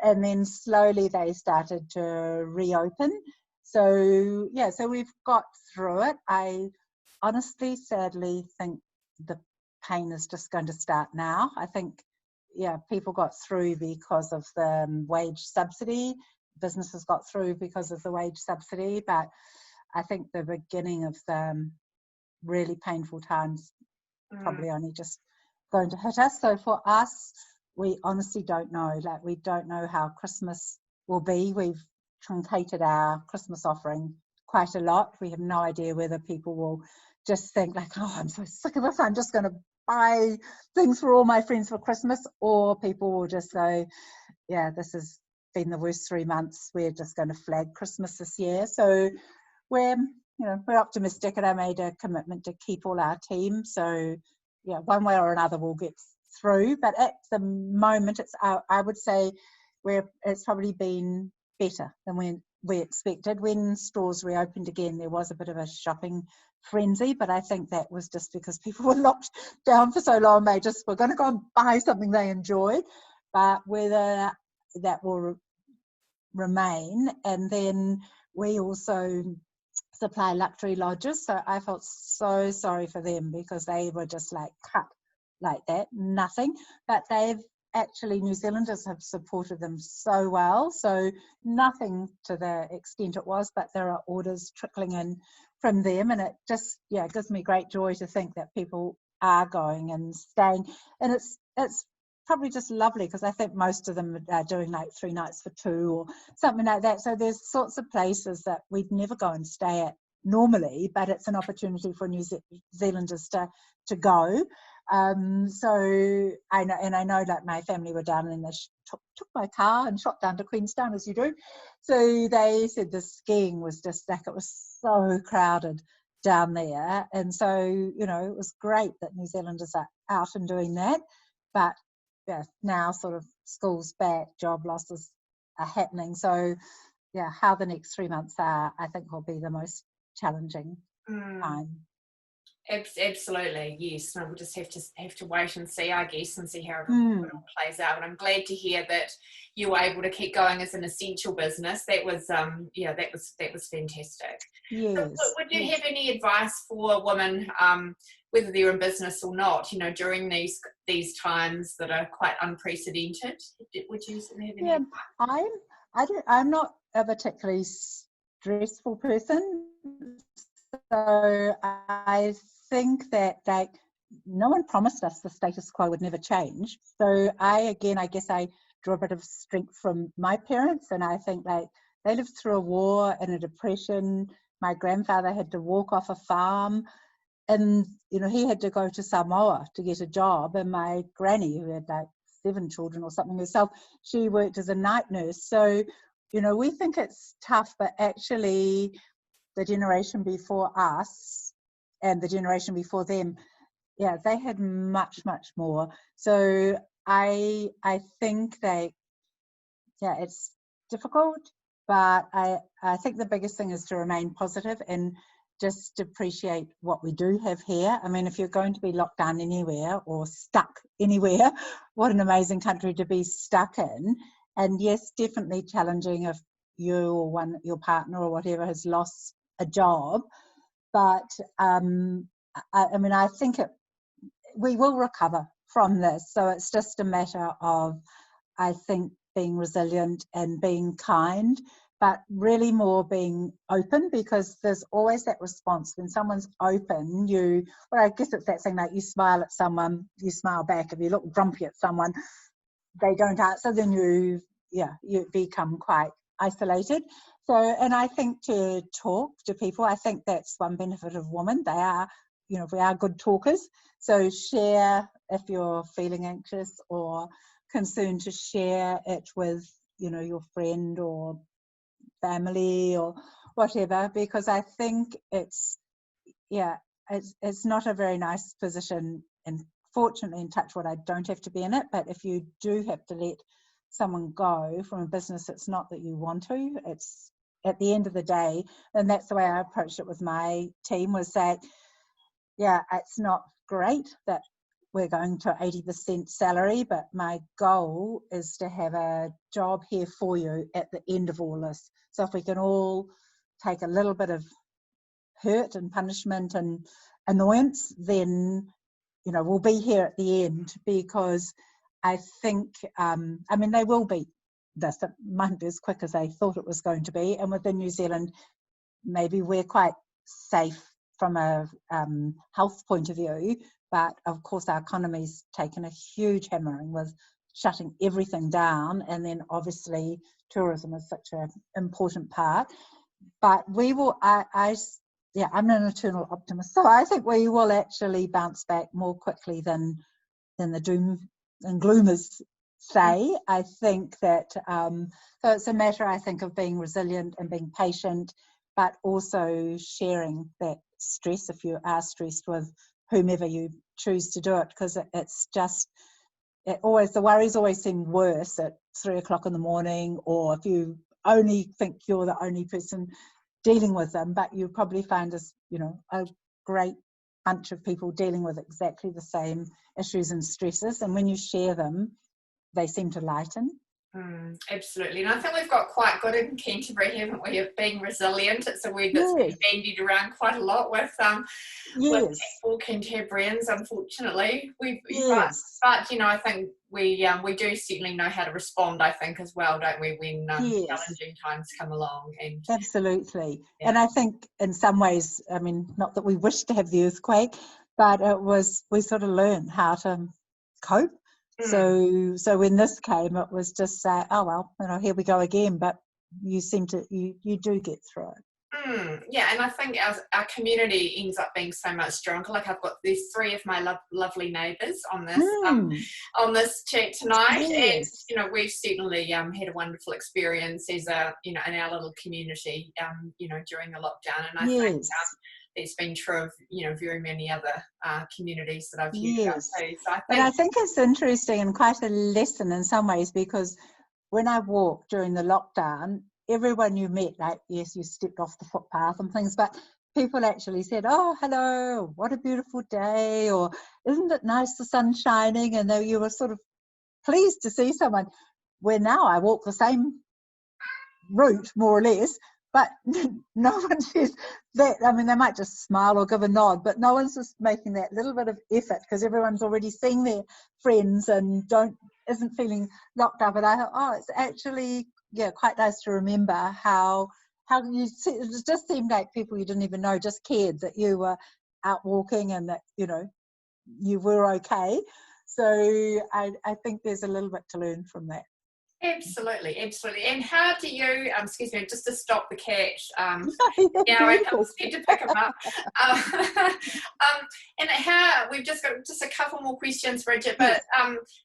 And then slowly they started to reopen. So, yeah, so we've got through it. I honestly, sadly think the pain is just going to start now. I think, yeah, people got through because of the wage subsidy. Businesses got through because of the wage subsidy. But I think the beginning of the really painful times probably only just going to hit us. So for us, we honestly don't know. Like, we don't know how Christmas will be. We've truncated our Christmas offering quite a lot. We have no idea whether people will just think like, oh, I'm so sick of this, I'm just going to buy things for all my friends for Christmas, or people will just go, yeah, this has been the worst 3 months, we're just going to flag Christmas this year. So we're optimistic, and I made a commitment to keep all our team. So yeah, one way or another we'll get through. But at the moment, it's I would say it's probably been better than we expected. When stores reopened again, there was a bit of a shopping frenzy, but I think that was just because people were locked down for so long, they just were going to go and buy something they enjoyed. But whether that will remain, and then we also supply luxury lodges, so I felt so sorry for them because they were just like cut like that, nothing. But they've actually, New Zealanders have supported them so well, so nothing to the extent it was, but there are orders trickling in from them, and it just, yeah, it gives me great joy to think that people are going and staying. And it's probably just lovely because I think most of them are doing like 3 nights for 2 or something like that. So there's sorts of places that we'd never go and stay at normally, but it's an opportunity for New Zealanders to go. So I know that my family were down and they took my car and shot down to Queenstown, as you do. So they said the skiing was just like, it was so crowded down there. And so, you know, it was great that New Zealanders are out and doing that. But yeah, now sort of school's back, job losses are happening. So yeah, how the next 3 months are, I think, will be the most challenging time. Absolutely, yes. No, we'll just have to wait and see, I guess, and see how it all plays out. And I'm glad to hear that you were able to keep going as an essential business. That was that was fantastic. Yes. So, would you have any advice for women, whether they're in business or not, you know, during these times that are quite unprecedented? Would you have any advice? I'm not a particularly stressful person, so I think that no one promised us the status quo would never change. So I guess I draw a bit of strength from my parents, and I think they lived through a war and a depression. My grandfather had to walk off a farm, and you know, he had to go to Samoa to get a job, and my granny, who had like 7 children or something herself, she worked as a night nurse. So you know, we think it's tough, but actually the generation before us and the generation before them, yeah, they had much more. So I think it's difficult, but I think the biggest thing is to remain positive and just appreciate what we do have here. I mean, if you're going to be locked down anywhere or stuck anywhere, what an amazing country to be stuck in. And yes, definitely challenging if you or your partner or whatever has lost a job. But I mean, I think we will recover from this. So it's just a matter of, I think, being resilient and being kind, but really more being open, because there's always that response when someone's open. I guess it's that thing, like, you smile at someone, you smile back. If you look grumpy at someone, they don't answer, then you become quite isolated. So, and I think to talk to people, I think that's one benefit of women. They are, we are good talkers. So share if you're feeling anxious or concerned, to share it with, your friend or family or whatever, because I think it's not a very nice position, and fortunately, in touch wood, I don't have to be in it. But if you do have to let someone go from a business, it's not that you want to, it's at the end of the day, and that's the way I approached it with my team, was that it's not great that we're going to 80% salary, but my goal is to have a job here for you at the end of all this. So if we can all take a little bit of hurt and punishment and annoyance, then we'll be here at the end, because I think they will beat this. It might be as quick as they thought it was going to be, and within New Zealand maybe we're quite safe from a health point of view, but of course our economy's taken a huge hammering with shutting everything down, and then obviously tourism is such an important part. But we will, I'm an eternal optimist, so I think we will actually bounce back more quickly than the doom and gloomers say. I think that so it's a matter, I think, of being resilient and being patient, but also sharing that stress if you are stressed with whomever you choose to do it, because it's just the worries always seem worse at 3 o'clock in the morning, or if you only think you're the only person dealing with them, but you probably find a great bunch of people dealing with exactly the same issues and stresses, and when you share them, they seem to lighten. Absolutely, and I think we've got quite good in Canterbury, haven't we, of being resilient. It's a word that's been bandied around quite a lot with all Cantabrians, unfortunately. But I think we do certainly know how to respond, I think, as well, don't we, when challenging times come along. And absolutely. And I think in some ways, not that we wish to have the earthquake, but we sort of learn how to cope. So when this came, it was just oh well, here we go again. But you do get through it. And I think our community ends up being so much stronger. Like there's 3 of my lovely neighbours on this chat tonight, and we've certainly had a wonderful experience as in our little community during the lockdown, and I think it's been true of very many other communities that I've heard about too. So I think it's interesting and quite a lesson in some ways, because when I walked during the lockdown, everyone you met, you stepped off the footpath and things, but people actually said, "Oh, hello, what a beautiful day," or "Isn't it nice, the sun shining?" And you were sort of pleased to see someone. Where now I walk the same route, more or less, but no one says that. They might just smile or give a nod, but no one's just making that little bit of effort, because everyone's already seeing their friends and isn't feeling locked up. And I thought, it's actually quite nice to remember how it just seemed like people you didn't even know just cared that you were out walking and that you were okay. So I think there's a little bit to learn from that. Absolutely. And how do you, excuse me, just to stop the cat, now I need to pick him up. And how, we've just got just a couple more questions, Brigit, but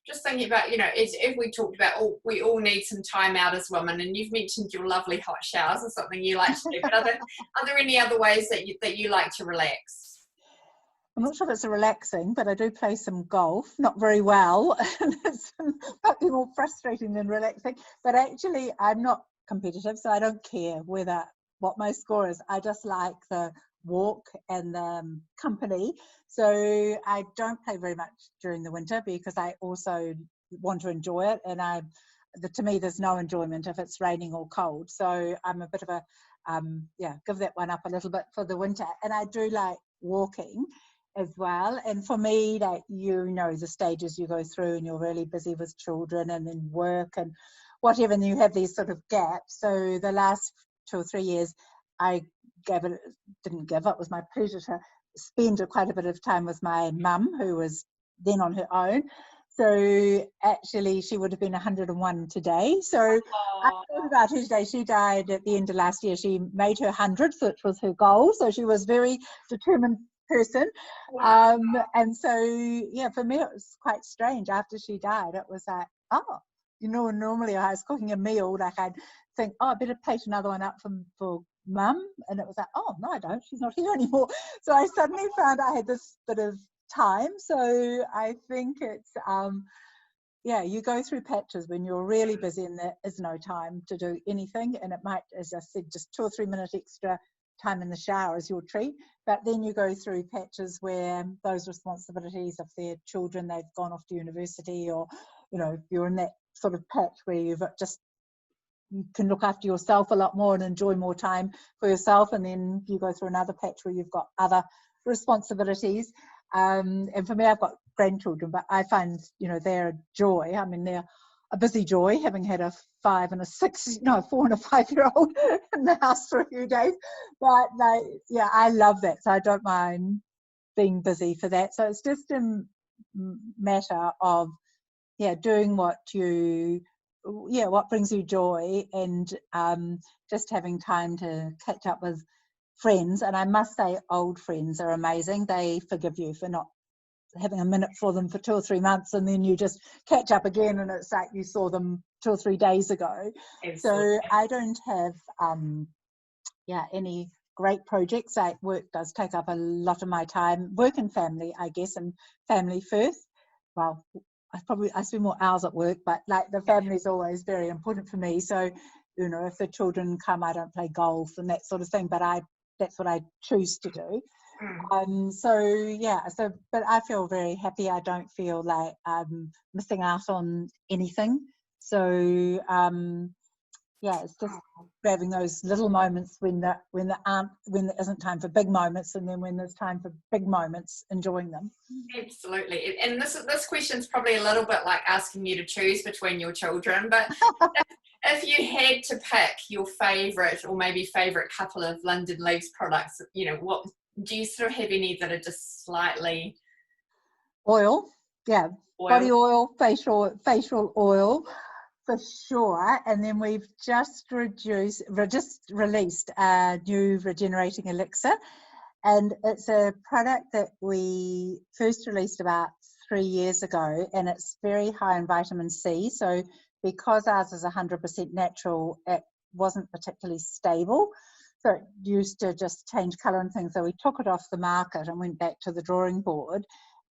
just thinking about, if we talked about, we all need some time out as women, and you've mentioned your lovely hot showers or something you like to do, but are there any other ways that you like to relax? I'm not sure if it's relaxing, but I do play some golf, not very well, and it's might be more frustrating than relaxing. But actually, I'm not competitive, so I don't care what my score is. I just like the walk and the company. So I don't play very much during the winter, because I also want to enjoy it, and to me, there's no enjoyment if it's raining or cold. So I'm a bit of a give that one up a little bit for the winter. And I do like walking as well, and for me, the stages you go through, and you're really busy with children and then work and whatever, and you have these sort of gaps. So the last 2 or 3 years I didn't give up. It was my pleasure to spend quite a bit of time with my mum, who was then on her own. So actually she would have been 101 today. So I thought about her today. She died at the end of last year. She made her 100th, which was her goal. So she was very determined person. Wow. And so, yeah, for me, it was quite strange. After she died, it was like, oh, you know, normally I was cooking a meal, like I'd think, oh, I better plate another one up for mum. And it was like, oh, no, I don't. She's not here anymore. So I suddenly found I had this bit of time. So I think it's, yeah, you go through patches when you're really busy and there is no time to do anything. And it might, as I said, just 2 or 3 minutes extra time in the shower is your treat. But then you go through patches where those responsibilities of their children, they've gone off to university, or, you know, you're in that sort of patch where you've just, you can look after yourself a lot more and enjoy more time for yourself. And then you go through another patch where you've got other responsibilities. And for me, I've got grandchildren, but I find, you know, they're a joy. I mean, they're a busy joy, having had a 4 and a 5-year-old in the house for a few days. But yeah, I love that. So I don't mind being busy for that. So it's just a matter of, yeah, doing what brings you joy, and just having time to catch up with friends. And I must say, old friends are amazing. They forgive you for not having a minute for them for 2 or 3 months, and then you just catch up again and it's like you saw them 2 or 3 days ago. Absolutely. So I don't have any great projects. Like, work does take up a lot of my time, work and family, I guess, and family first. Well, I spend more hours at work, but like the family is always very important for me. So, you know, if the children come, I don't play golf and that sort of thing, but that's what I choose to do. But I feel very happy. I don't feel like I'm missing out on anything. So it's just grabbing those little moments when there isn't time for big moments, and then when there's time for big moments, enjoying them. Absolutely. And this question's probably a little bit like asking you to choose between your children, but if you had to pick your favourite, or maybe favourite couple of Linden Leaves products, you know, what do you sort of have any that are just slightly oil? Yeah, body oil, facial oil for sure. And then we've just released a new regenerating elixir, and it's a product that we first released about 3 years ago, and it's very high in vitamin C. So because ours is 100% natural, it wasn't particularly stable. So it used to just change colour and things. So we took it off the market and went back to the drawing board.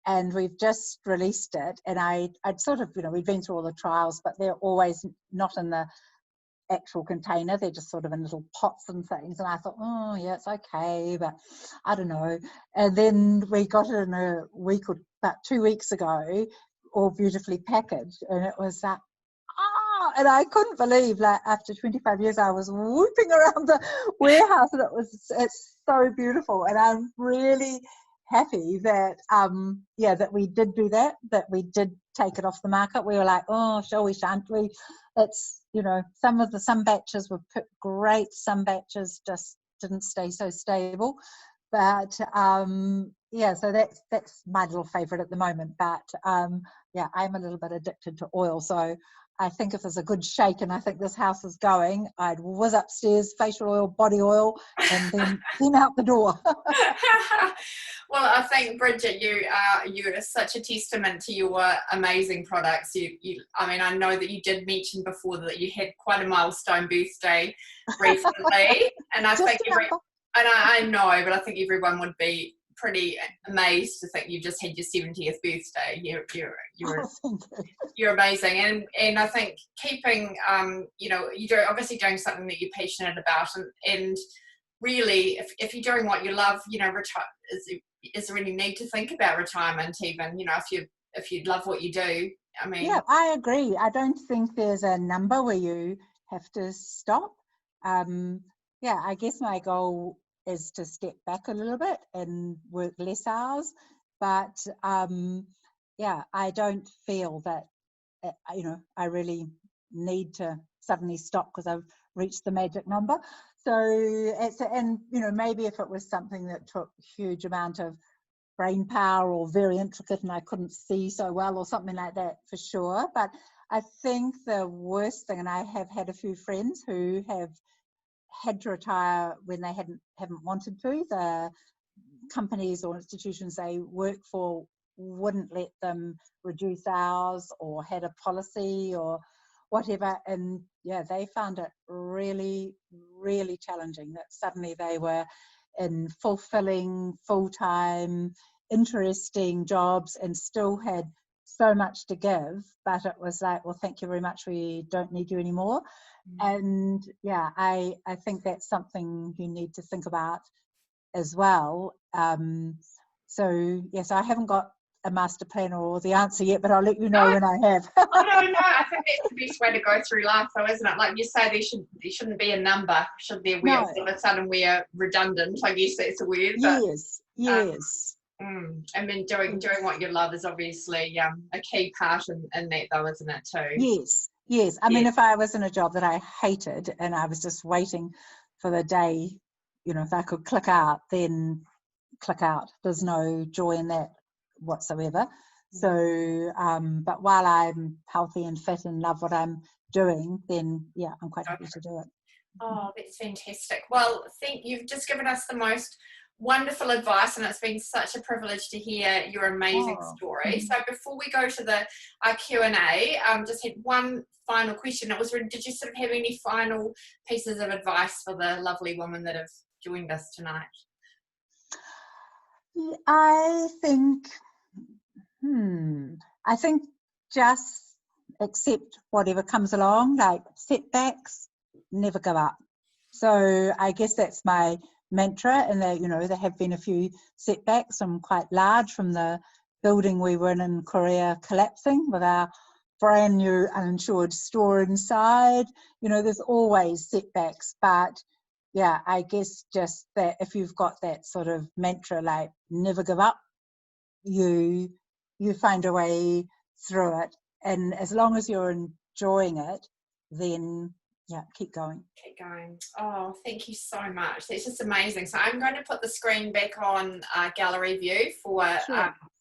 And we've just released it. And I'd sort of, you know, we've been through all the trials, but they're always not in the actual container. They're just sort of in little pots and things. And I thought, oh, yeah, it's okay, but I don't know. And then we got it in a week, or about 2 weeks ago, all beautifully packaged. And it was like, and I couldn't believe, like, after 25 years, I was whooping around the warehouse, and it's so beautiful. And I'm really happy that that we did do that we did take it off the market. We were like, oh, shall we, shan't we? It's, you know, some batches were great, some batches just didn't stay so stable, but so that's my little favorite at the moment. But I'm a little bit addicted to oil, so I think if there's a good shake, and I think this house is going, I'd whiz upstairs, facial oil, body oil, and then out the door. Well, I think, Brigit, you are such a testament to your amazing products. I mean, I know that you did mention before that you had quite a milestone birthday recently, and I think I know, but I think everyone would be pretty amazed to think you just had your 70th birthday. You're amazing, and I think keeping you're obviously doing something that you're passionate about, and really, if you're doing what you love, you know, is there any need to think about retirement, even, you know, if you love what you do? I mean, yeah, I agree. I don't think there's a number where you have to stop. I guess my goal is to step back a little bit and work less hours, but I don't feel that I really need to suddenly stop because I've reached the magic number. So maybe if it was something that took a huge amount of brain power or very intricate and I couldn't see so well or something like that, for sure. But I think the worst thing, and I have had a few friends who have had to retire when they haven't wanted to, the companies or institutions they work for wouldn't let them reduce hours or had a policy or whatever. And yeah, they found it really, really challenging that suddenly they were in fulfilling, full-time, interesting jobs and still had so much to give, but it was like, well, thank you very much, we don't need you anymore. And yeah, I think that's something you need to think about as well. So yes, I haven't got a master plan or the answer yet, but I'll let you know when I have. I don't know. I think that's the best way to go through life, though, isn't it? Like you say, there shouldn't be a number, should there? Where No. all of a sudden we're redundant. I guess that's a word. Yes, But, yes. I mean, doing what you love is obviously a key part in that, though, isn't it? Too. Yes, yes. I mean, if I was in a job that I hated and I was just waiting for the day, you know, if I could click out, then click out. There's no joy in that whatsoever. So, but while I'm healthy and fit and love what I'm doing, then yeah, I'm quite happy to do it. Oh, that's fantastic. Well, you've just given us the most wonderful advice, and it's been such a privilege to hear your amazing story. So before we go to the Q&A, just had one final question. It was, did you sort of have any final pieces of advice for the lovely women that have joined us tonight? I think just accept whatever comes along, like setbacks, never give up. So I guess that's my mantra, and that, you know, there have been a few setbacks, some quite large, from the building we were in Korea collapsing with our brand new uninsured store inside. You know, there's always setbacks, but yeah, I guess just that if you've got that sort of mantra, like never give up, you find a way through it, and as long as you're enjoying it, then yeah, keep going. Keep going. Oh, thank you so much. That's just amazing. So I'm going to put the screen back on gallery view for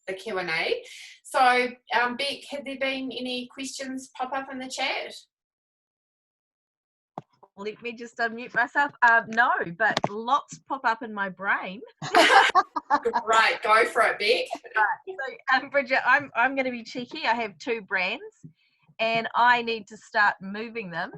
the Q&A. So Beck, have there been any questions pop up in the chat? Let me just unmute myself. No, but lots pop up in my brain. Right, go for it, Beck. Right. So, Brigit, I'm going to be cheeky. I have 2 brands, and I need to start moving them.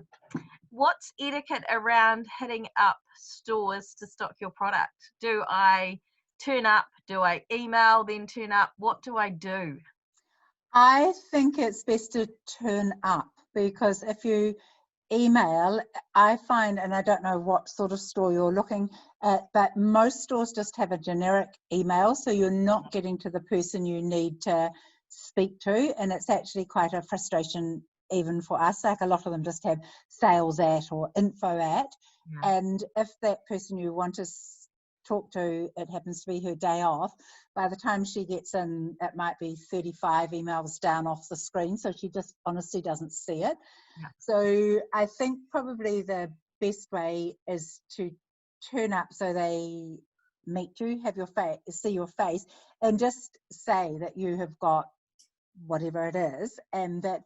What's etiquette around hitting up stores to stock your product? Do I turn up? Do I email, then turn up? What do I do? I think it's best to turn up, because if you email, I find, and I don't know what sort of store you're looking at, but most stores just have a generic email, so you're not getting to the person you need to speak to, and it's actually quite a frustration even for us. Like, a lot of them just have sales at or info at, and if that person you want to talk to, it happens to be her day off, by the time she gets in, it might be 35 emails down off the screen, so she just honestly doesn't see it. So I think probably the best way is to turn up so they meet you, have your face, see your face, and just say that you have got whatever it is, and that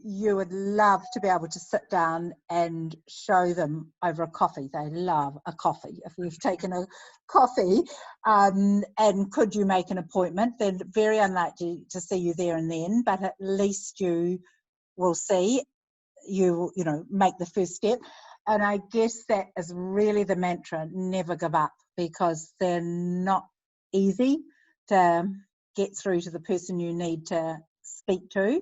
you would love to be able to sit down and show them over a coffee. They love a coffee. If you've taken a coffee, and could you make an appointment, they're very unlikely to see you there and then, but at least you will see, you know, make the first step. And I guess that is really the mantra, never give up, because they're not easy to get through to the person you need to speak to,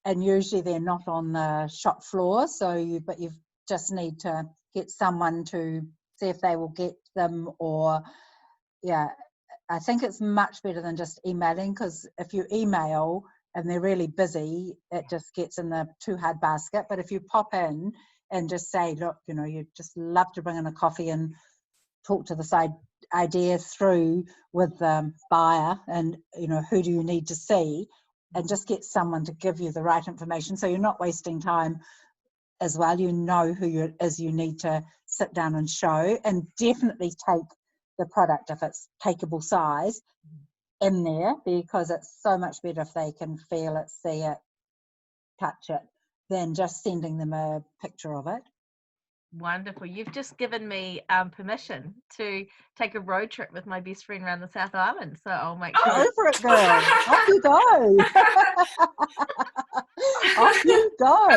and usually they're not on the shop floor, so you just need to get someone to see if they will get them. Or yeah, I think it's much better than just emailing, because if you email and they're really busy, it just gets in the too hard basket. But if you pop in and just say, look, you know, you'd just love to bring in a coffee and talk to this idea through with the buyer, and, you know, who do you need to see, and just get someone to give you the right information, so you're not wasting time as well. You know who it is you need to sit down and show, and definitely take the product, if it's takeable size, in there, because it's so much better if they can feel it, see it, touch it, than just sending them a picture of it. Wonderful. You've just given me permission to take a road trip with my best friend around the South Island. So I'll make sure. Go for it, girl. Off you go. Off you go.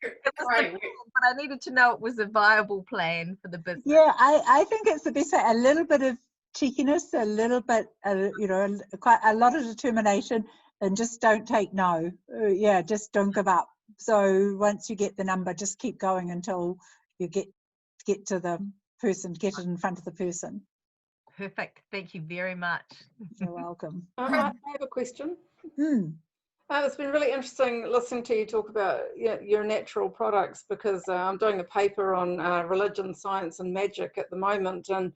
It was the plan, but I needed to know it was a viable plan for the business. Yeah, I think it's the best way. A little bit of cheekiness, a little bit, you know, quite a lot of determination, and just don't take no. Yeah, just don't give up. So once you get the number, just keep going until you get to the person, get it in front of the person. Perfect. Thank you very much. You're welcome. I have a question. Hmm. It's been really interesting listening to you talk about your natural products, because I'm doing a paper on religion, science and magic at the moment, and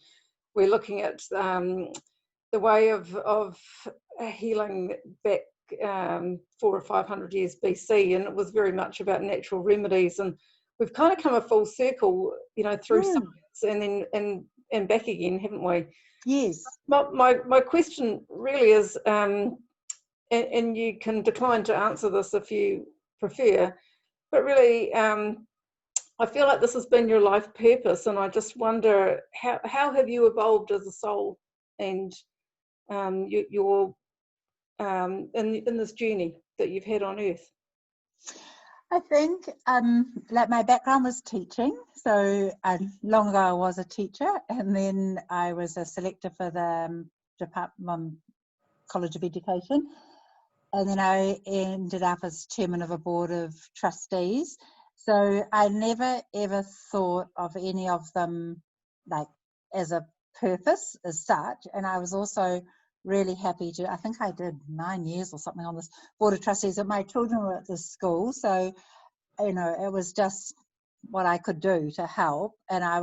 we're looking at the way of healing back 400 or 500 years BC, and it was very much about natural remedies, and we've kind of come a full circle, you know, through science and then and back again, haven't we? Yes. My question really is, and you can decline to answer this if you prefer, but really, I feel like this has been your life purpose, and I just wonder how have you evolved as a soul, and your in this journey that you've had on Earth? I think like my background was teaching, so long ago I was a teacher, and then I was a selector for the Department College of Education, and then I ended up as chairman of a board of trustees. So I never ever thought of any of them like as a purpose as such, and I was also really happy to, I think I did 9 years or something on this board of trustees, and my children were at the school, so you know it was just what I could do to help, and I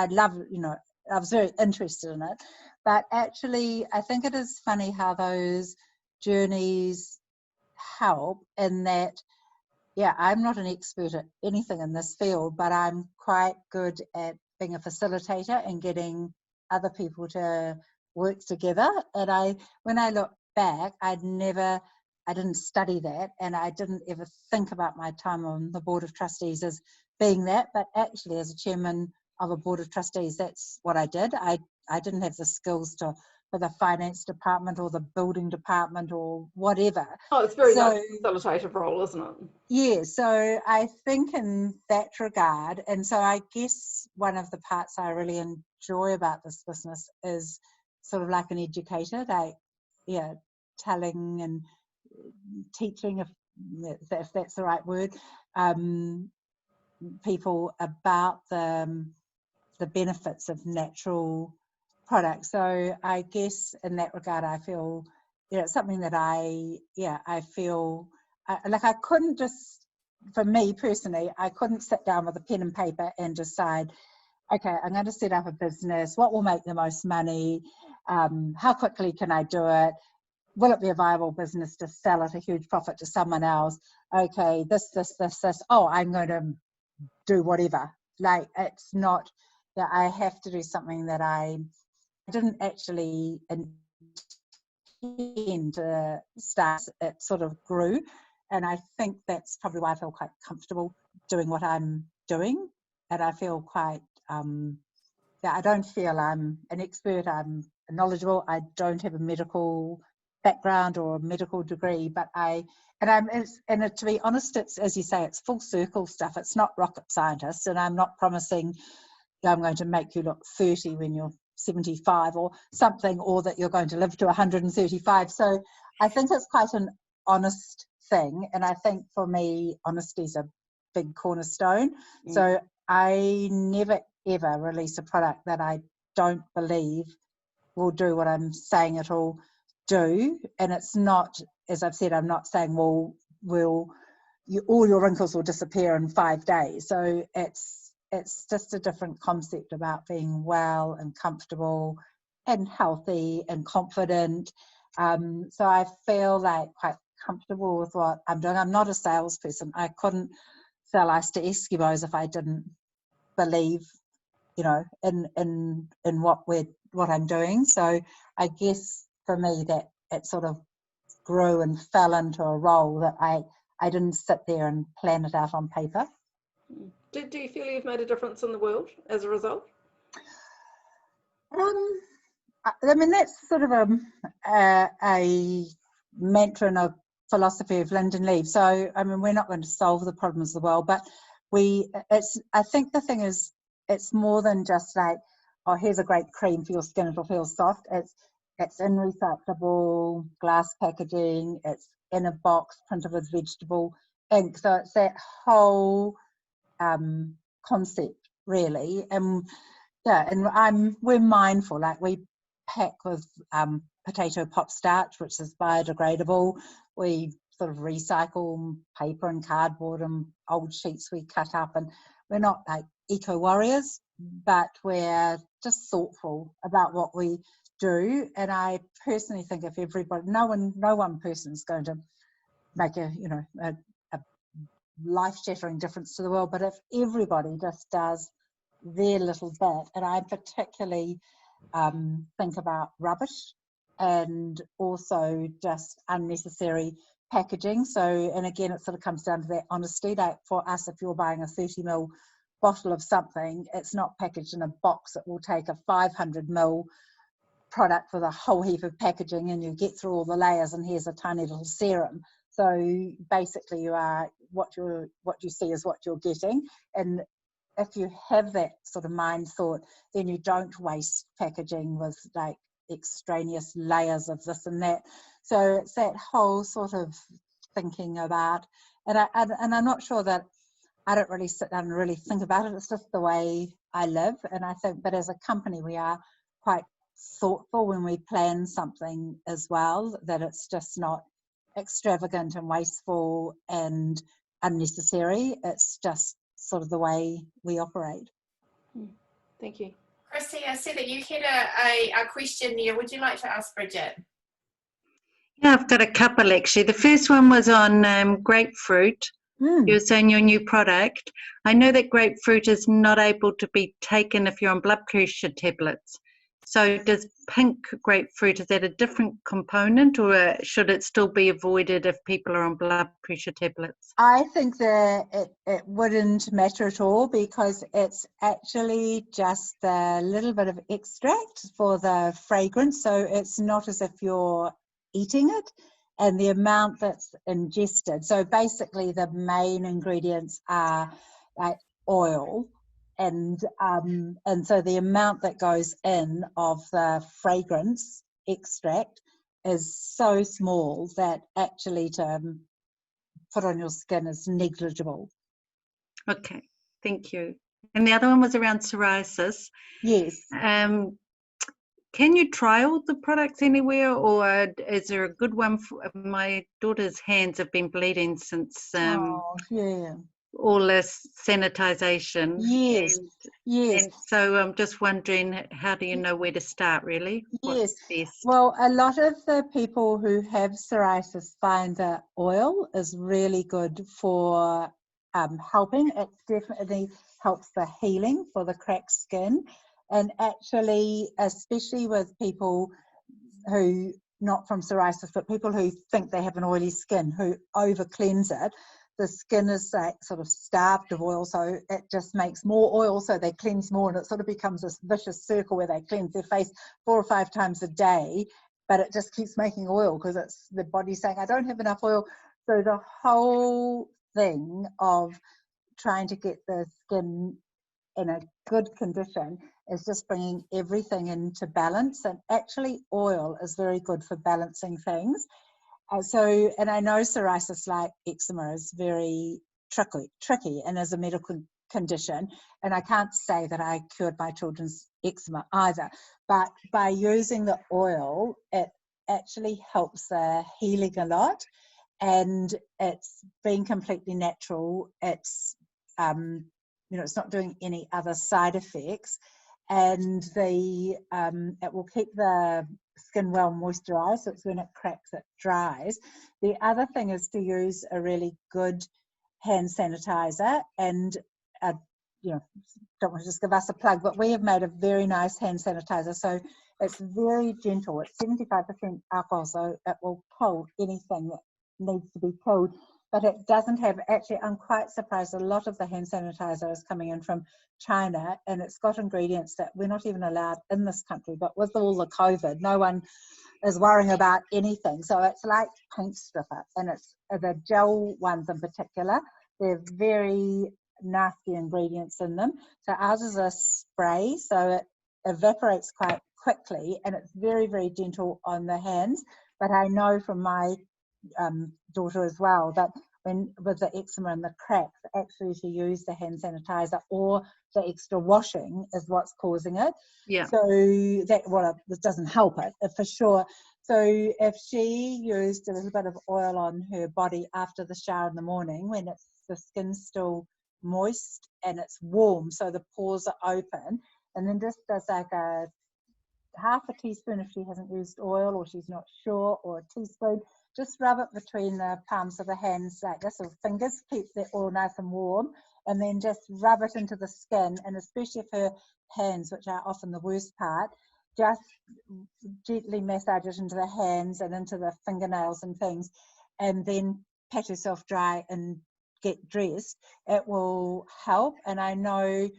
love, you know, I was very interested in it. But actually I think it is funny how those journeys help in that, yeah, I'm not an expert at anything in this field, but I'm quite good at being a facilitator and getting other people to work together. And when I look back, I didn't study that, and I didn't ever think about my time on the board of trustees as being that, but actually as a chairman of a board of trustees, that's what I did. I didn't have the skills for the finance department or the building department or whatever. Oh, it's very much a facilitative role, isn't it? Yeah, so I think in that regard, and so I guess one of the parts I really enjoy about this business is sort of like an educator, like, yeah, telling and teaching, if that's the right word, people about the benefits of natural products. So I guess in that regard, I feel, you know, it's something that I feel like I couldn't just, for me personally, I couldn't sit down with a pen and paper and decide, okay, I'm going to set up a business. What will make the most money? How quickly can I do it? Will it be a viable business to sell at a huge profit to someone else? Okay, this. Oh, I'm going to do whatever. Like, it's not that I have to do something that I didn't actually intend to start. It sort of grew, and I think that's probably why I feel quite comfortable doing what I'm doing, and I feel quite I don't feel I'm an expert, I'm knowledgeable. I don't have a medical background or a medical degree, but to be honest, it's, as you say, it's full circle stuff. It's not rocket scientists, and I'm not promising that I'm going to make you look 30 when you're 75 or something, or that you're going to live to 135. So I think it's quite an honest thing, and I think for me, honesty is a big cornerstone. So I never ever release a product that I don't believe will do what I'm saying it will do. And it's not, as I've said, I'm not saying, well, all your wrinkles will disappear in 5 days. So it's just a different concept about being well and comfortable and healthy and confident. So I feel like quite comfortable with what I'm doing. I'm not a salesperson. I couldn't sell ice to Eskimos if I didn't believe, you know, in what I'm doing. So I guess for me that it sort of grew and fell into a role that I didn't sit there and plan it out on paper. Do you feel you've made a difference in the world as a result? I mean, that's sort of a mantra and a philosophy of Linden Leaves. So, I mean, we're not going to solve the problems of the world, but I think the thing is, it's more than just like, oh, here's a great cream for your skin, it'll feel soft. It's in recyclable glass packaging, it's in a box printed with vegetable ink. So it's that whole concept, really. And yeah, and we're mindful, like we pack with potato pop starch, which is biodegradable. We sort of recycle paper and cardboard and old sheets we cut up, and we're not like eco warriors, but we're just thoughtful about what we do. And I personally think if everybody, no one person is going to make a life-shattering difference to the world, but if everybody just does their little bit, and I particularly think about rubbish and also just unnecessary packaging. So, and again, it sort of comes down to that honesty. Like for us, if you're buying a 30ml bottle of something, it's not packaged in a box. It will take a 500ml product with a whole heap of packaging, and you get through all the layers, and here's a tiny little serum. So basically, what you see is what you're getting. And if you have that sort of mind thought, then you don't waste packaging with like extraneous layers of this and that. So it's that whole sort of thinking about, and I'm not sure that I don't really sit down and really think about it. It's just the way I live. And I think, but as a company, we are quite thoughtful when we plan something as well, that it's just not extravagant and wasteful and unnecessary. It's just sort of the way we operate. Thank you. Chrissy, I see that you had a question there. Would you like to ask Brigit? Yeah, I've got a couple actually. The first one was on grapefruit. You were saying your new product. I know that grapefruit is not able to be taken if you're on blood pressure tablets. So does pink grapefruit, is that a different component, or should it still be avoided if people are on blood pressure tablets? I think that it wouldn't matter at all, because it's actually just a little bit of extract for the fragrance. So it's not as if you're eating it, and the amount that's ingested. So basically the main ingredients are like oil, and so the amount that goes in of the fragrance extract is so small that actually to put on your skin is negligible. Okay, thank you. And the other one was around psoriasis. Yes. Can you trial the products anywhere, or is there a good one? My daughter's hands have been bleeding since all this sanitization. Yes, yes. And so I'm just wondering, how do you know where to start, really? Yes. What's best? Well, a lot of the people who have psoriasis find that oil is really good for helping. It definitely helps the healing for the cracked skin. And actually, especially with people who, not from psoriasis, but people who think they have an oily skin, who over cleanse it, the skin is like sort of starved of oil, so it just makes more oil, so they cleanse more, and it sort of becomes this vicious circle where they cleanse their face 4 or 5 times a day, but it just keeps making oil because it's the body saying, I don't have enough oil. So the whole thing of trying to get the skin in a good condition is just bringing everything into balance, and actually oil is very good for balancing things. And I know psoriasis, like eczema, is very tricky and is a medical condition, and I can't say that I cured my children's eczema either, but by using the oil it actually helps the healing a lot, and it's being completely natural. It's it's not doing any other side effects, and it will keep the skin well moisturized, so it's when it cracks it dries. The other thing is to use a really good hand sanitizer, and don't want to just give us a plug, but we have made a very nice hand sanitizer. So it's very gentle. It's 75% alcohol, so it will kill anything that needs to be killed. but it doesn't have, actually, I'm quite surprised, a lot of the hand sanitizer is coming in from China, and it's got ingredients that we're not even allowed in this country, but with all the COVID, no one is worrying about anything. So it's like paint stripper, and it's the gel ones in particular, they're very nasty ingredients in them. So ours is a spray, so it evaporates quite quickly, and it's very, very gentle on the hands. But I know from my daughter as well that when with the eczema and the cracks, actually to use the hand sanitizer or the extra washing is what's causing it. Yeah. So that, well, this doesn't help it for sure. So if she used a little bit of oil on her body after the shower in the morning, when it's, the skin's still moist and it's warm, so the pores are open, and then just does like a half a teaspoon if she hasn't used oil or she's not sure, or a teaspoon, just rub it between the palms of the hands like this, or fingers, keep the oil nice and warm, and then just rub it into the skin, and especially if her hands, which are often the worst part, just gently massage it into the hands and into the fingernails and things, and then pat yourself dry and get dressed. It will help. And I know,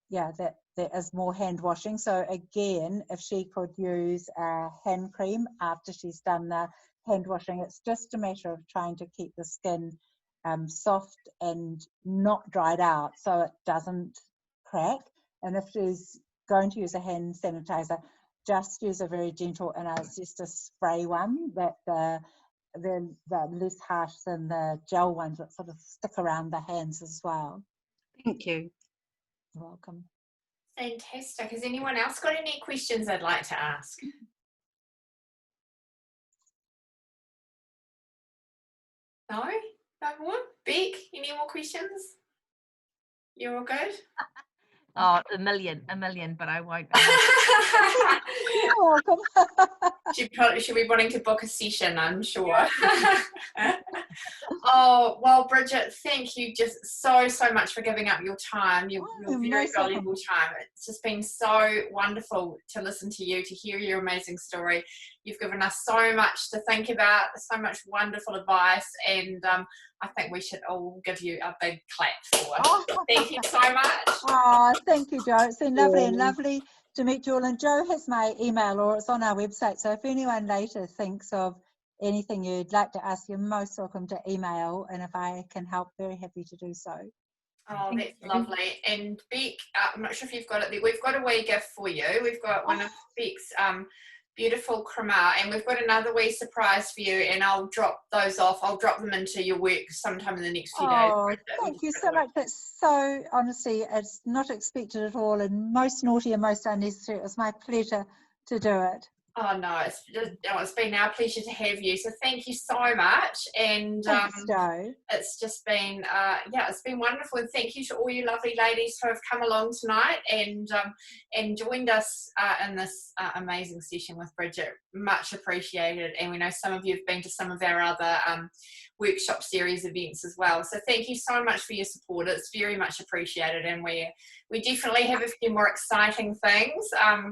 yeah, that there is more hand washing. So again, if she could use a hand cream after she's done the hand washing, it's just a matter of trying to keep the skin soft and not dried out so it doesn't crack. And if she's going to use a hand sanitizer, just use a very gentle, and it's just a spray one, that the less harsh than the gel ones that sort of stick around the hands as well. Thank you. You're welcome. Fantastic. Has anyone else got any questions they'd like to ask? No? No more? Beck, any more questions? You're all good? Oh, a million, but I won't. You're welcome. She'll be wanting to book a session, I'm sure. Oh, well, Brigit, thank you just so much for giving up your time, your very valuable time. It's just been so wonderful to listen to you, to hear your amazing story. You've given us so much to think about, so much wonderful advice, and I think we should all give you a big clap for it. Oh. Thank you so much. Oh, thank you, Jo. It's been lovely and lovely to meet you all. And Jo has my email, or it's on our website. So if anyone later thinks of anything you'd like to ask, you're most welcome to email. And if I can help, very happy to do so. Oh, that's lovely. And Beck, I'm not sure if you've got it there. We've got a wee gift for you. We've got one of Beck's beautiful crema, and we've got another wee surprise for you, and I'll drop those off. I'll drop them into your work sometime in the next few days. Oh, thank you so much. That's so, honestly, it's not expected at all, and most naughty and most unnecessary. It was my pleasure to do it. Oh no, it's been our pleasure to have you. So thank you so much, and Thanks, Jo. it's just been it's been wonderful. And thank you to all you lovely ladies who have come along tonight and joined us in this amazing session with Brigit. Much appreciated. And we know some of you have been to some of our other workshop series events as well. So thank you so much for your support. It's very much appreciated, and we definitely have a few more exciting things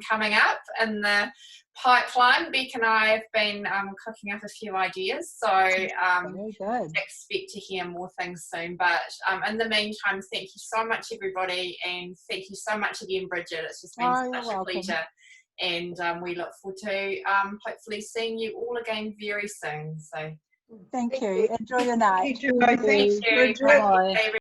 coming up in the pipeline. Beck and I have been cooking up a few ideas, so expect to hear more things soon. But in the meantime, thank you so much, everybody, and thank you so much again, Brigit. It's just been such a pleasure, and we look forward to hopefully seeing you all again very soon. So thank you. Enjoy your night. Thank you. Thank you. Bye.